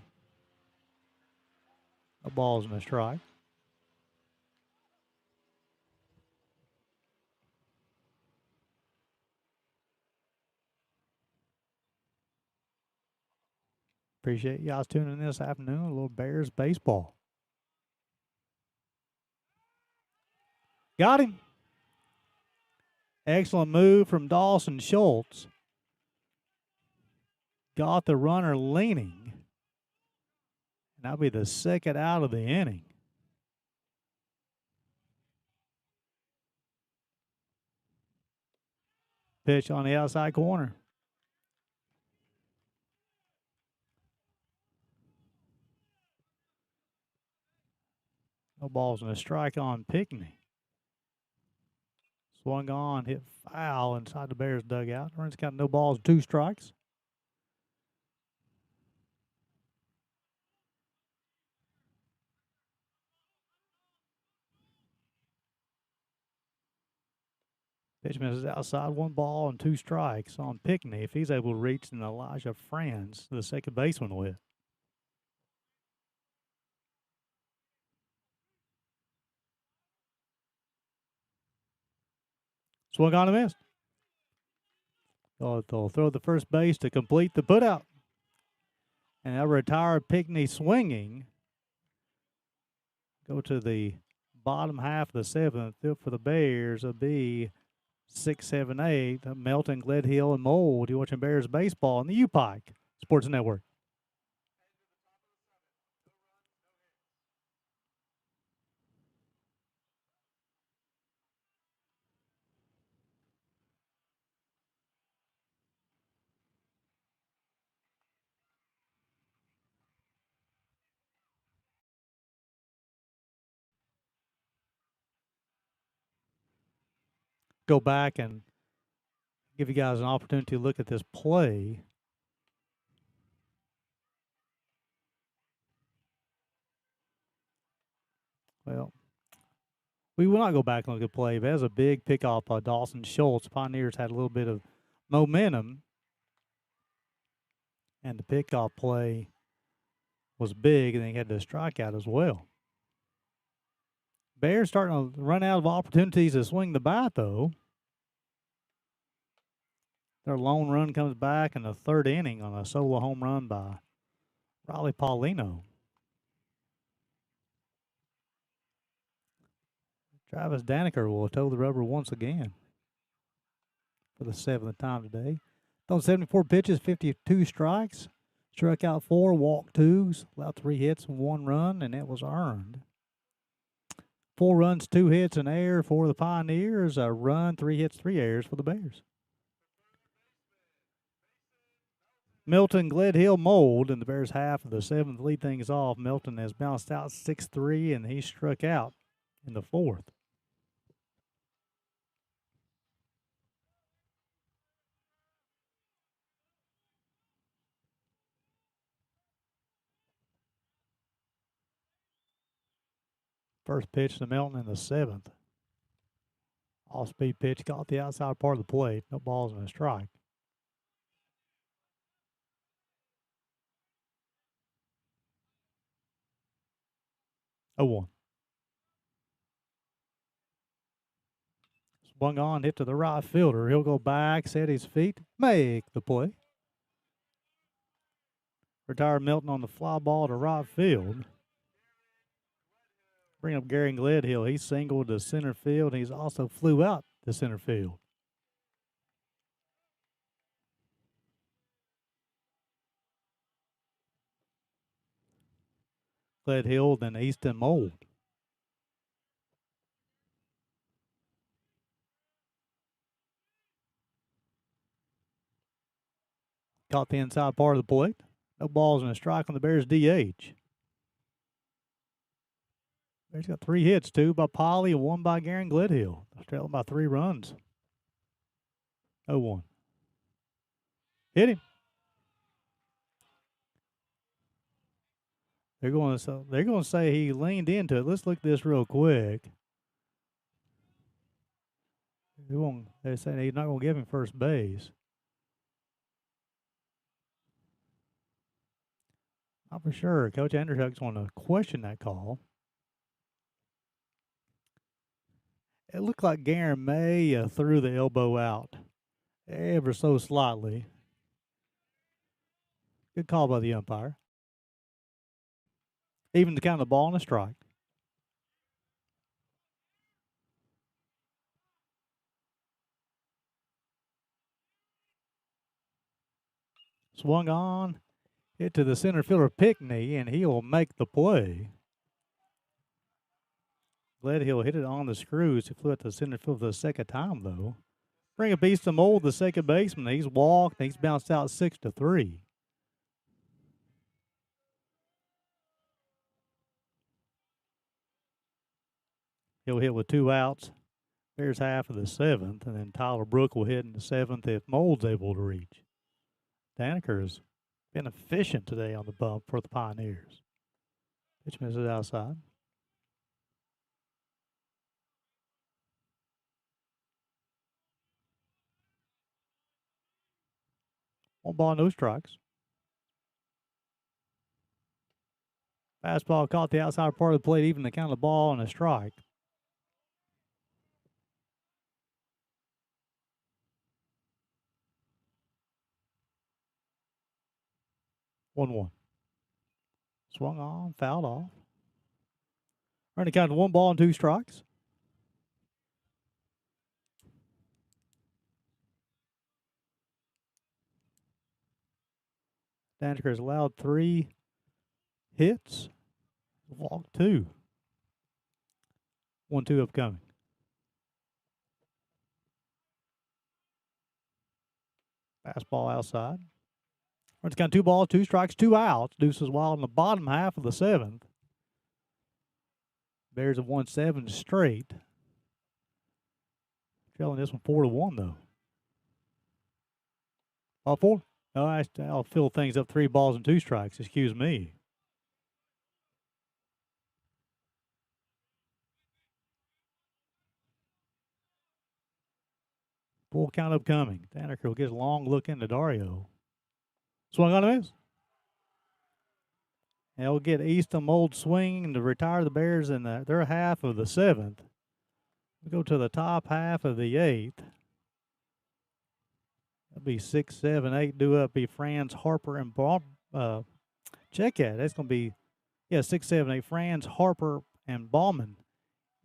A ball's in a strike. Appreciate you guys tuning in this afternoon. A little Bears baseball. Got him. Excellent move from Dawson Schultz. Got the runner leaning. And that'll be the second out of the inning. Pitch on the outside corner. No balls and a strike on Pickney. Swung on, hit foul inside the Bears dugout. Runs got no balls, 2 strikes. Pitch misses outside, 1 ball and 2 strikes on Pickney. If he's able to reach an Elijah Franz, the second baseman with. Swung on and missed. They'll throw the first base to complete the putout. And they'll retire Pickney swinging. Go to the bottom half of the seventh. For the Bears, it'll be 6, 7, 8. Melton, Gledhill, and Mold. You're watching Bears baseball on the UPIKE Sports Network. Go back and give you guys an opportunity to look at this play. Well, we will not go back and look at the play, but that was a big pickoff by Dawson Schultz. Pioneers had a little bit of momentum, and the pickoff play was big, and they had the strikeout as well. Bears starting to run out of opportunities to swing the bat, though. Their lone run comes back in the third inning on a solo home run by Riley Paulino. Travis Daniker will toe the rubber once again for the 7th time today. Thrown 74 pitches, 52 strikes. Struck out 4, walked 2, allowed 3 hits and 1 run, and it was earned. 4 runs, 2 hits, an error for the Pioneers. A run, 3 hits, 3 errors for the Bears. Milton Gledhill Mold in the Bears' half of the 7th lead things off. Milton has bounced out 6-3, and he struck out in the 4th. First pitch to Milton in the 7th. Off-speed pitch caught the outside part of the plate. No balls and a strike. 0-1. Swung on, hit to the right fielder. He'll go back, set his feet, make the play. Retired Milton on the fly ball to right field. Bring up Gary Gledhill. He singled to center field. He's also flew out to center field. Gledhill, then Easton Mold. Caught the inside part of the plate. No balls and a strike on the Bears' DH. Bears got 3 hits, 2 by Polly and 1 by Garen Gledhill. They're trailing by 3 runs. 0-1. Hit him. They're going to say he leaned into it. Let's look at this real quick. They're saying he's not going to give him first base. Not for sure. Coach Andershuck's going to question that call. It looked like Garen may threw the elbow out ever so slightly. Good call by the umpire. Even to count the ball and a strike. Swung on, hit to the center fielder Pickney, and he'll make the play. Gledhill hit it on the screws. He flew out to the center field for the second time, though. Bring up Easton Mold, the second baseman. He's walked, and he's bounced out 6-3. He'll hit with 2 outs. There's half of the 7th, and then Tyler Brook will hit in the 7th if Mold's able to reach. Daniker's been efficient today on the bump for the Pioneers. Pitch misses outside. 1 ball, no strikes. Fastball caught the outside part of the plate, even to count the ball and a strike. One. Swung on, fouled off. Running count to 1 ball and 2 strikes. Daniker has allowed 3 hits, walked 2. 1-2 upcoming. Fastball outside. Runs count 2 balls, 2 strikes, 2 outs. Deuces Wild in the bottom half of the 7th. Bears have won 7 straight. Trailing this one 4-1 though. All 4? No, I'll fill things up 3 balls and 2 strikes. Excuse me. Full count upcoming. Daniker will get a long look into Dario. Swung on a miss. And he'll get Easton Mold swinging to retire the Bears in their half of the 7th. We go to the top half of the 8th. That'll be 6, 7, 8 due up. Be Franz, Harper, and check that. That's going to be, 6, 7, 8. Franz, Harper, and Ballman.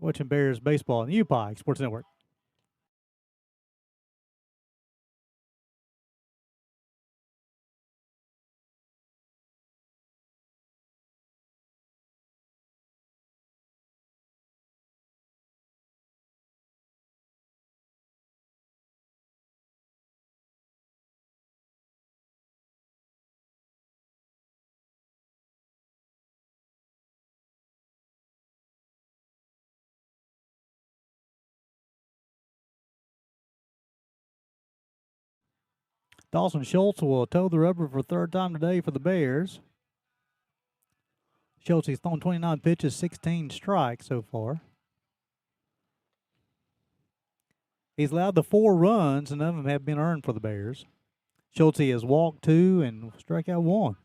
Watching Bears baseball on the UPIKE Sports Network. Dawson Schultz will toe the rubber for third time today for the Bears. Schultz has thrown 29 pitches, 16 strikes so far. He's allowed the 4 runs, and none of them have been earned for the Bears. Schultz has walked 2 and struck out 1.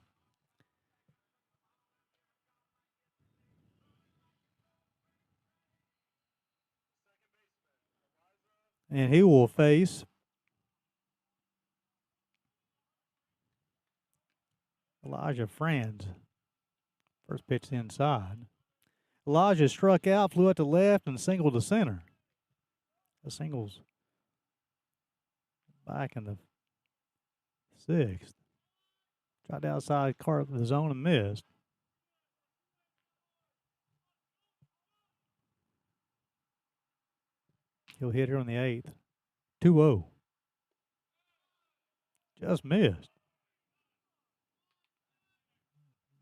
And he will face Elijah Franz. First pitch inside. Elijah struck out, flew out to left, and singled to center. The singles back in the 6th. Tried outside the zone and missed. He'll hit here on the 8th. 2-0. Just missed.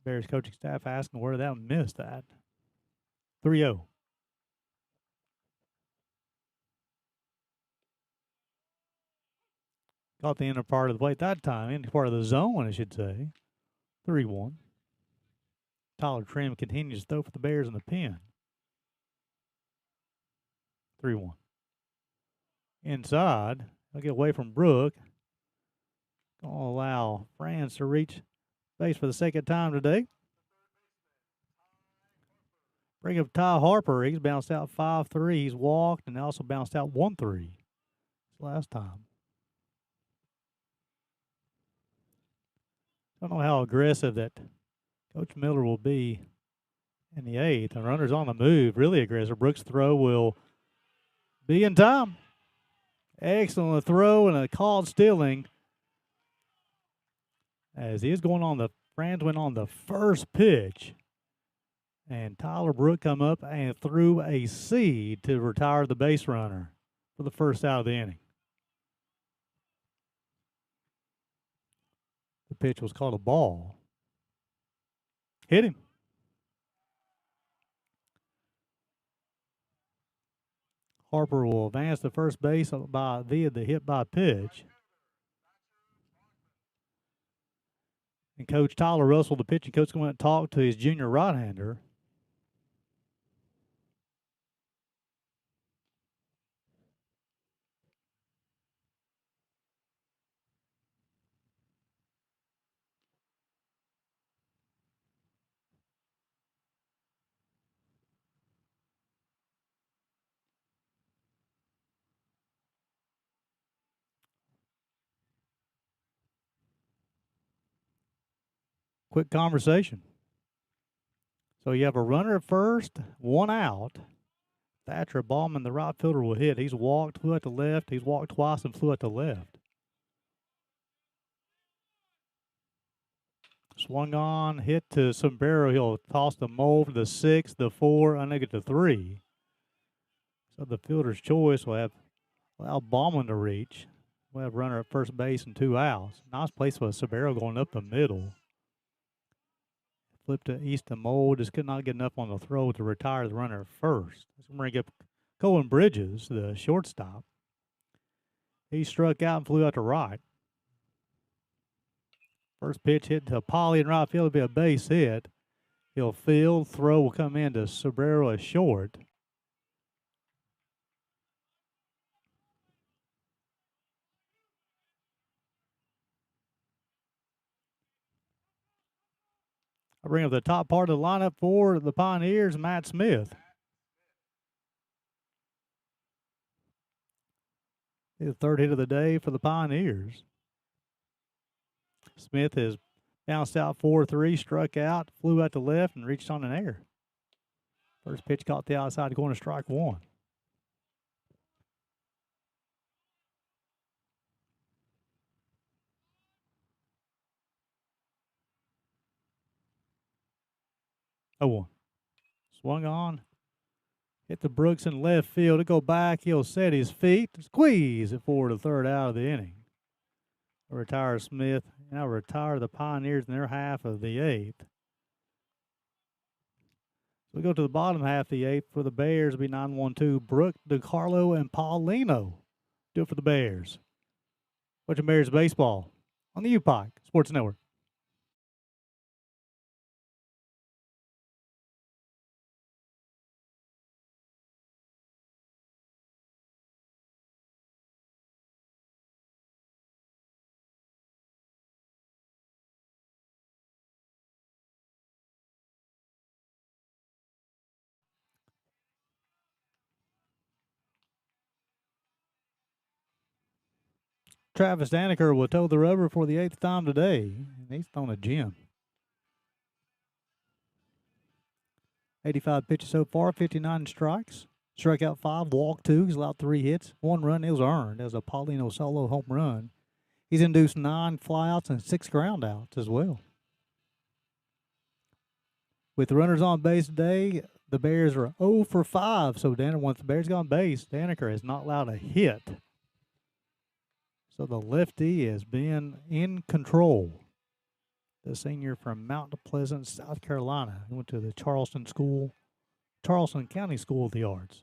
Bears coaching staff asking where that missed that. 3-0. Caught the inner part of the plate that time, inner part of the zone, I should say. 3-1. Tyler Trim continues to throw for the Bears in the pen. 3-1. Inside, I'll get away from Brook. Gonna allow Franz to reach base for the second time today. Bring up Ty Harper. He's bounced out 5-3. He's walked and also bounced out 1-3 last time. Don't know how aggressive that Coach Miller will be in the 8th. The runner's on the move, really aggressive. Brooks' throw will be in time. Excellent throw and a called stealing. As he is going on Franz went on the first pitch. And Tyler Brook come up and threw a seed to retire the base runner for the first out of the inning. The pitch was called a ball. Hit him. Harper will advance to first base via the hit by pitch. And Coach Tyler Russell, the pitching coach, going to talk to his junior right-hander. Quick conversation. So you have a runner at first, 1 out. Thatcher Ballman, the right fielder, will hit. He's walked, flew out to left. He's walked twice and flew out to left. Swung on, hit to Sombrero. He'll toss the mold to the 6, the 4, and they get to 3. So the fielder's choice will allow Ballman to reach. We'll have runner at first base and 2 outs. Nice place with Sombrero going up the middle. Flip to east of Mold. Just could not get enough on the throw to retire the runner at first. Let's bring up Cohen Bridges, the shortstop. He struck out and flew out to right. First pitch hit to Polly in right field will be a base hit. He'll field. Throw will come in to Sombrero as short. I bring up the top part of the lineup for the Pioneers, Matt Smith. The third hit of the day for the Pioneers. Smith has bounced out 4-3, struck out, flew out to left, and reached on an air. First pitch caught the outside, going to strike one. Oh, 1. Swung on. Hit the Brooks in left field. To go back, he'll set his feet. Squeeze it forward to third out of the inning. Retire Smith. Now retire the Pioneers in their half of the 8th. So we go to the bottom half of the 8th for the Bears. It'll be 9-1-2. Brooke, DiCarlo, and Paulino do it for the Bears. Watching Bears baseball on the UPIKE Sports Network. Travis Daniker will toe the rubber for the 8th time today, and he's thrown a gem. 85 pitches so far, 59 strikes. Struck out 5, walked 2. He's allowed 3 hits. 1 run is earned as a Paulino solo home run. He's induced 9 flyouts and 6 groundouts as well. With runners on base today, the Bears are 0 for 5. So once the Bears go on base, Daniker has not allowed a hit. So the lefty has been in control. The senior from Mount Pleasant, South Carolina. He went to the Charleston County School of the Arts.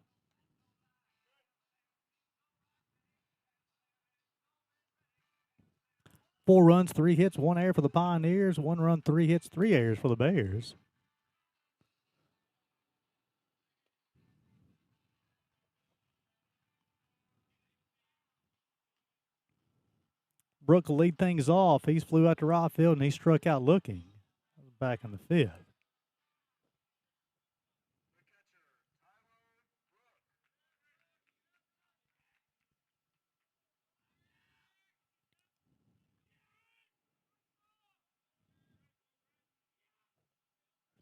Four runs, 3 hits, 1 error for the Pioneers. 1 run, 3 hits, 3 errors for the Bears. Brooke will lead things off. He's flew out to right field, and he struck out looking. Back in the 5th.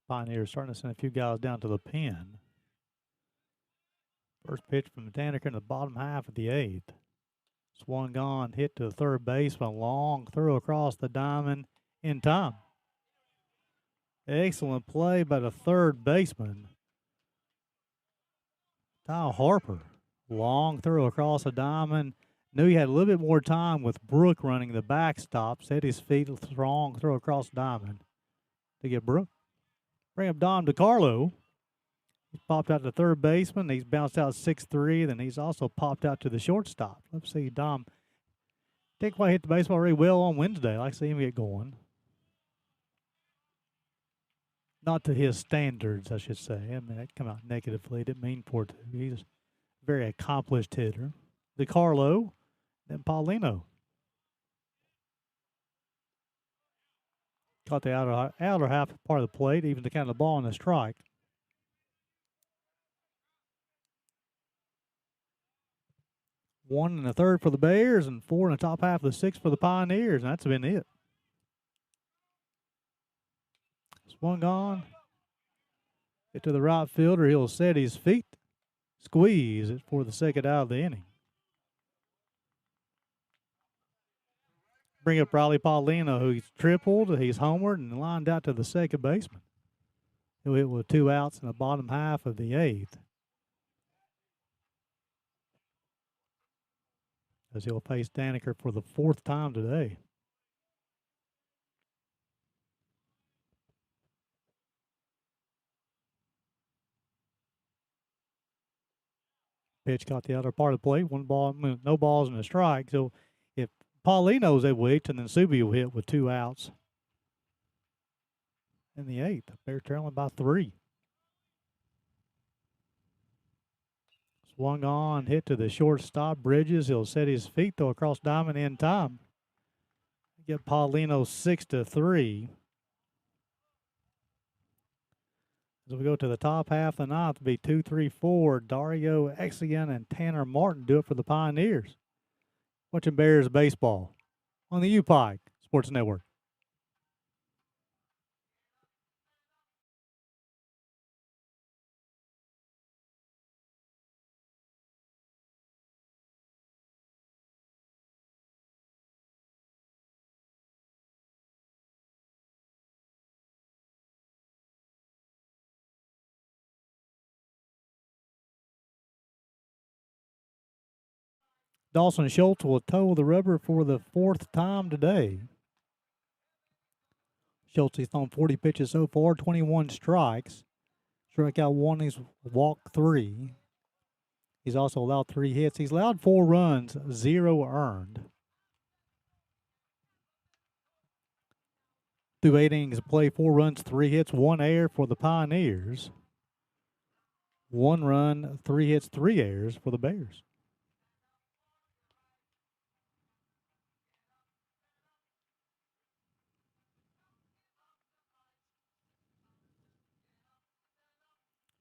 Pioneers starting to send a few guys down to the pen. First pitch from Daniker in the bottom half of the 8th. Swung on, hit to the third baseman, long throw across the diamond in time. Excellent play by the third baseman, Kyle Harper. Long throw across the diamond. Knew he had a little bit more time with Brooke running the backstop. Set his feet, strong throw across the diamond to get Brooke. Bring up Dom DiCarlo. He's popped out to third baseman. He's bounced out 6-3. Then he's also popped out to the shortstop. Let's see, Dom. Dick White hit the baseball really well on Wednesday. I like to see him get going. Not to his standards, I should say. I mean, that come out negatively. Didn't mean for it to. He's a very accomplished hitter. DiCarlo, then Paulino. Caught the outer half part of the plate, even to count the ball on the strike. One in the third for the Bears and 4 in the top half of the 6th for the Pioneers, and that's been it. Swung on. Get to the right fielder. He'll set his feet. Squeeze it for the second out of the inning. Bring up Riley Paulino, who's tripled. He's homered and lined out to the second baseman. He'll hit with 2 outs in the bottom half of the 8th. As he'll face Daniker for the 4th time today. Pitch caught the outer part of the plate. 1 ball, no balls and a strike. So if Paulino's able to hit, and then Subi will hit with 2 outs in the 8th. Bears trailing by 3. Swung on, hit to the shortstop. Bridges, he'll set his feet, throw across diamond in time. Get Paulino 6-3. As we go to the top half of the 9th, it'll be 2-3-4. Dario Exian and Tanner Martin do it for the Pioneers. Watching Bears baseball on the UPIKE Sports Network. Dawson Schultz will toe the rubber for the 4th time today. Schultz has thrown 40 pitches so far, 21 strikes. Struck out 1, he's walked 3. He's also allowed 3 hits. He's allowed 4 runs, 0 earned. Through 8 innings of play, 4 runs, 3 hits, 1 error for the Pioneers. 1 run, 3 hits, 3 errors for the Bears.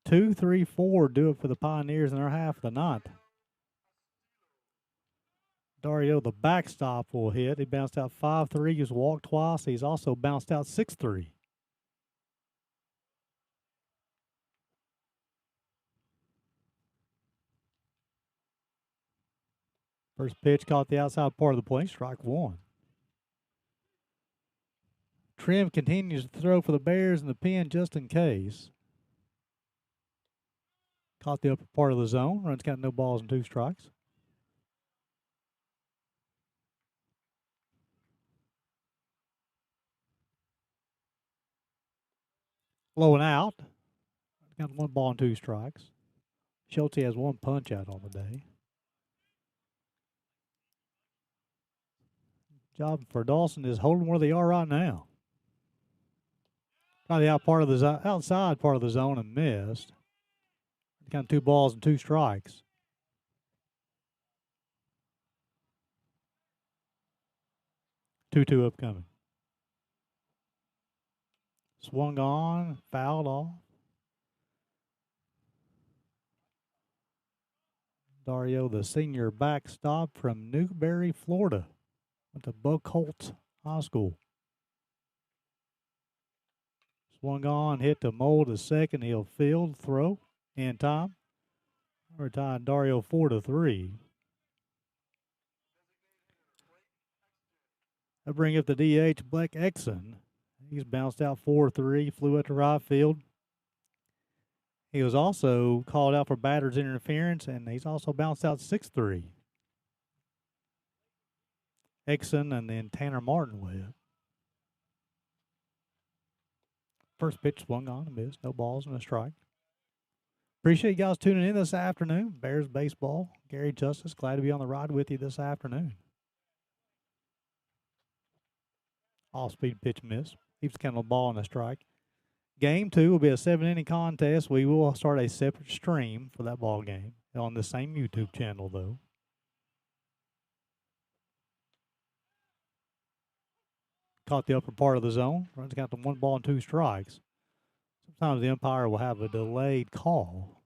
Two, 3, 4 do it for the Pioneers in their half of the ninth. Dario, the backstop, will hit. He bounced out 5-3. He's walked twice. He's also bounced out 6-3. First pitch caught the outside part of the plate, strike 1. Trim continues to throw for the Bears in the pen just in case. Caught the upper part of the zone. Runs got no balls and 2 strikes. Low and out. Got 1 ball and 2 strikes. Schultz has 1 punch out on the day. Job for Dawson is holding where they are right now. Tried the outside part of the zone and missed. Got 2 balls and 2 strikes. Two upcoming. Swung on, fouled off. Dario, the senior backstop from Newberry, Florida. Went to Buckholz High School. Swung on, hit to Mold to second. He'll field, throw, in time. We're tying Dario 4-3. I'll bring up the DH, Blake Exon. He's bounced out 4-3, flew up to right field. He was also called out for batter's interference, and he's also bounced out 6-3. Exon and then Tanner Martin with. First pitch swung on and missed. No balls and a strike. Appreciate you guys tuning in this afternoon. Bears baseball. Gary Justice, glad to be on the ride with you this afternoon. Off-speed pitch miss. Keeps kind of a ball and a strike. Game 2 will be a 7-inning contest. We will start a separate stream for that ball game on the same YouTube channel, though. Caught the upper part of the zone. Runs got to 1 ball and 2 strikes. Sometimes the umpire will have a delayed call.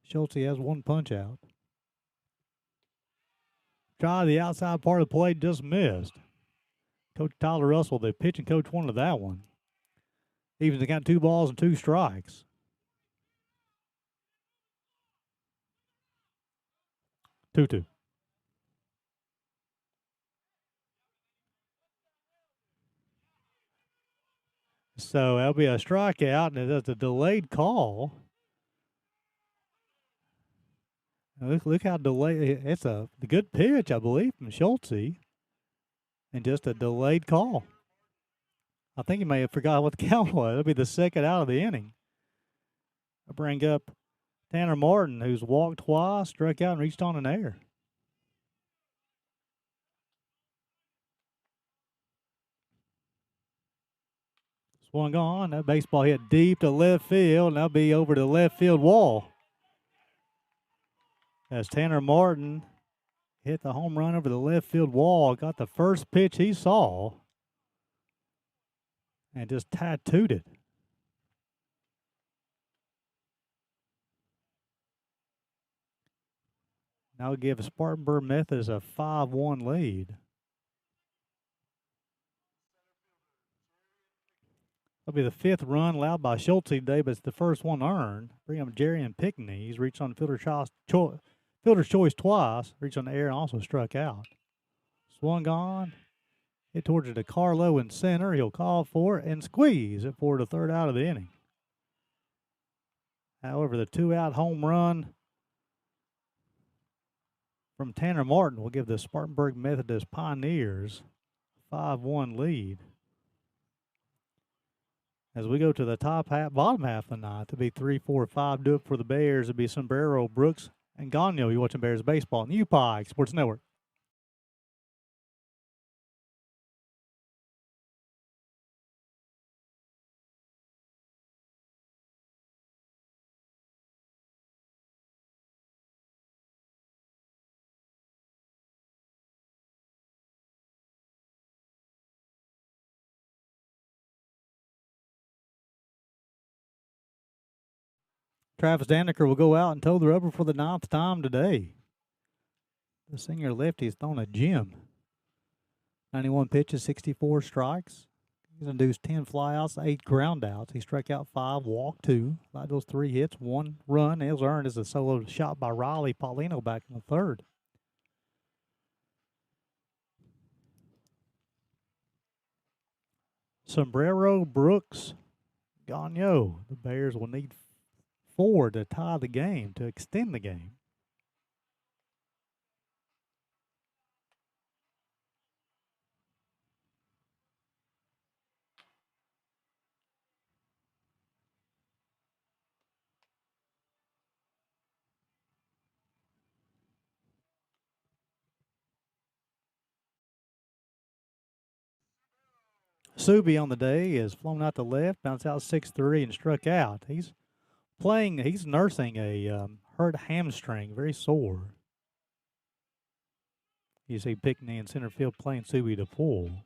Schultz has 1 punch out. Try the outside part of the plate, just missed. Coach Tyler Russell, the pitching coach, wanted that one. Even they got 2 balls and 2 strikes. 2-2. So that'll be a strikeout, and it's a delayed call. Look how delayed. It's a good pitch, I believe, from Schultz, and just a delayed call. I think he may have forgot what the count was. It'll be the second out of the inning. I bring up Tanner Martin, who's walked twice, struck out, and reached on an error. Swung on. That baseball hit deep to left field, and that'll be over to the left field wall. As Tanner Martin hit the home run over the left field wall, got the first pitch he saw, and just tattooed it. Now give Spartanburg Methodist a 5-1 lead. That'll be the 5th run allowed by Schultz today, but it's the first one earned. Bring up Jerry and Pickney. He's reached on fielder's choice twice, reached on the air and also struck out. Swung on, hit towards DeCarlo in center. He'll call for it and squeeze it for the 3rd out of the inning. However, the 2-out home run from Tanner Martin will give the Spartanburg Methodist Pioneers 5-1 lead. As we go to the bottom half of the ninth, it'll be 3, 4, 5. Do it for the Bears. It'll be Sombrero, Brooks, and Gagno. You're watching Bears baseball on the UPIKE Sports Network. Travis Daniker will go out and toe the rubber for the 9th time today. The senior lefty has thrown a gem. 91 pitches, 64 strikes. He's induced 10 flyouts, 8 groundouts. He struck out 5, walked 2. Like those 3 hits, 1 run. It was earned as a solo shot by Riley Paulino back in the 3rd. Sombrero, Brooks, Gagno. The Bears will need 4 to tie the game, to extend the game. Subi on the day is flown out to left, bounced out 6-3 and struck out. He's nursing a hurt hamstring, very sore. You see Pickney in center field playing Subi to pull.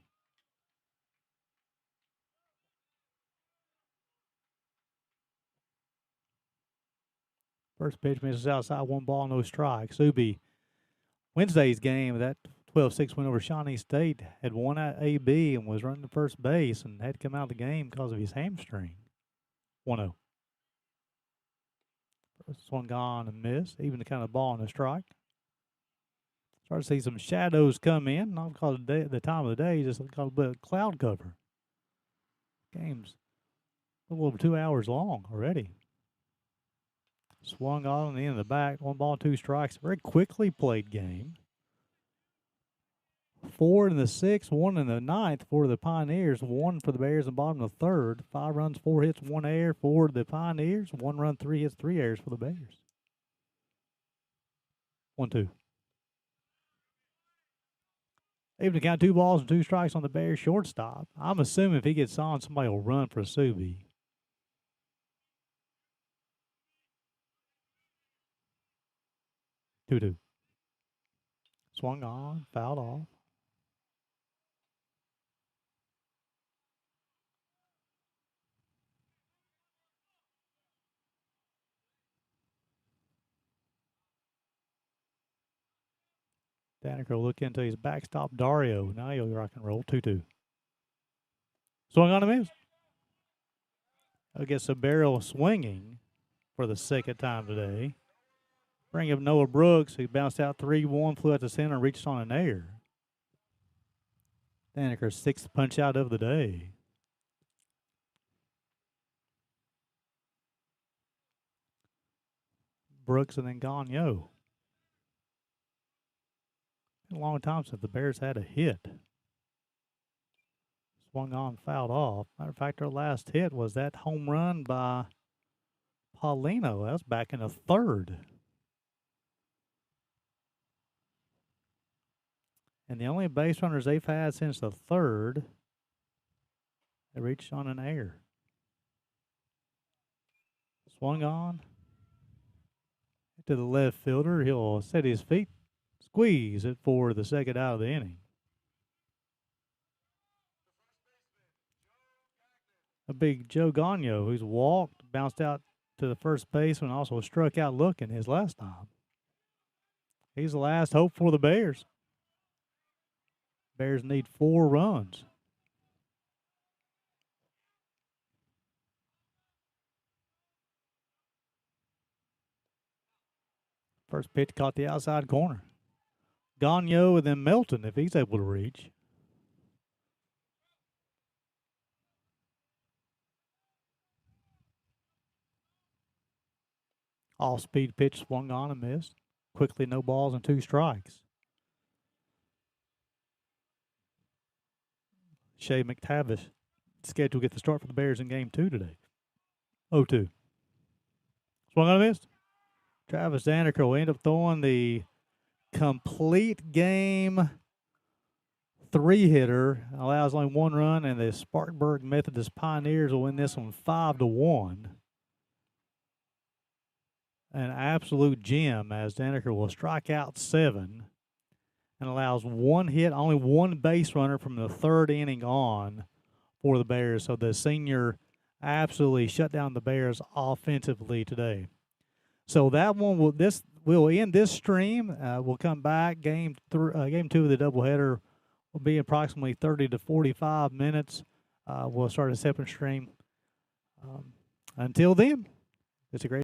First pitch misses outside, 1 ball, no strikes. Subi, Wednesday's game, that 12-6 win over Shawnee State, had won at AB and was running to first base and had to come out of the game because of his hamstring. 1-0. First one gone and missed, even the kind of ball and a strike. Start to see some shadows come in, not because of the time of the day, just because of a bit of cloud cover. Game's a little over 2 hours long already. Swung on the end of the back, 1 ball, 2 strikes. Very quickly played game. 4 in the 6th, 1 in the 9th for the Pioneers, 1 for the Bears in the bottom of the 3rd. 5 runs, 4 hits, 1 error for the Pioneers. 1 run, 3 hits, 3 errors for the Bears. 1-2. Even to count 2 balls and 2 strikes on the Bears shortstop. I'm assuming if he gets on, somebody will run for Subi. 2-2. Swung on, fouled off. Daniker will look into his backstop Dario. Now he'll rock and roll. 2-2. Swung on a miss. I guess a barrel swinging for the 2nd time today. Bring up Noah Brooks, who bounced out 3-1, flew out to center, and reached on an air. Daniker's 6th punch out of the day. Brooks and then Gagno. Been a long time since the Bears had a hit. Swung on, fouled off. Matter of fact, our last hit was that home run by Paulino. That was back in the 3rd. And the only base runners they've had since the 3rd, they reached on an air. Swung on. To the left fielder. He'll set his feet, squeeze it for the 2nd out of the inning. A big Joe Gagno, who's walked, bounced out to the first baseman, also struck out looking his last time. He's the last hope for the Bears. Bears need 4 runs. First pitch caught the outside corner. Gagno and then Melton if he's able to reach. Off-speed pitch swung on and missed. Quickly, no balls and 2 strikes. Shea McTavish scheduled to get the start for the Bears in game 2 today. 0-2. Swung on a miss. Travis Daneker will end up throwing the complete game 3-hitter. Allows only 1 run, and the Spartanburg Methodist Pioneers will win this one 5-1. An absolute gem, as Daneker will strike out 7 and allows 1 hit, only 1 base runner from the 3rd inning on for the Bears. So the senior absolutely shut down the Bears offensively today. So that one will end this stream. We'll come back. Game 2 of the doubleheader will be approximately 30 to 45 minutes. We'll start a separate stream. Until then, it's a great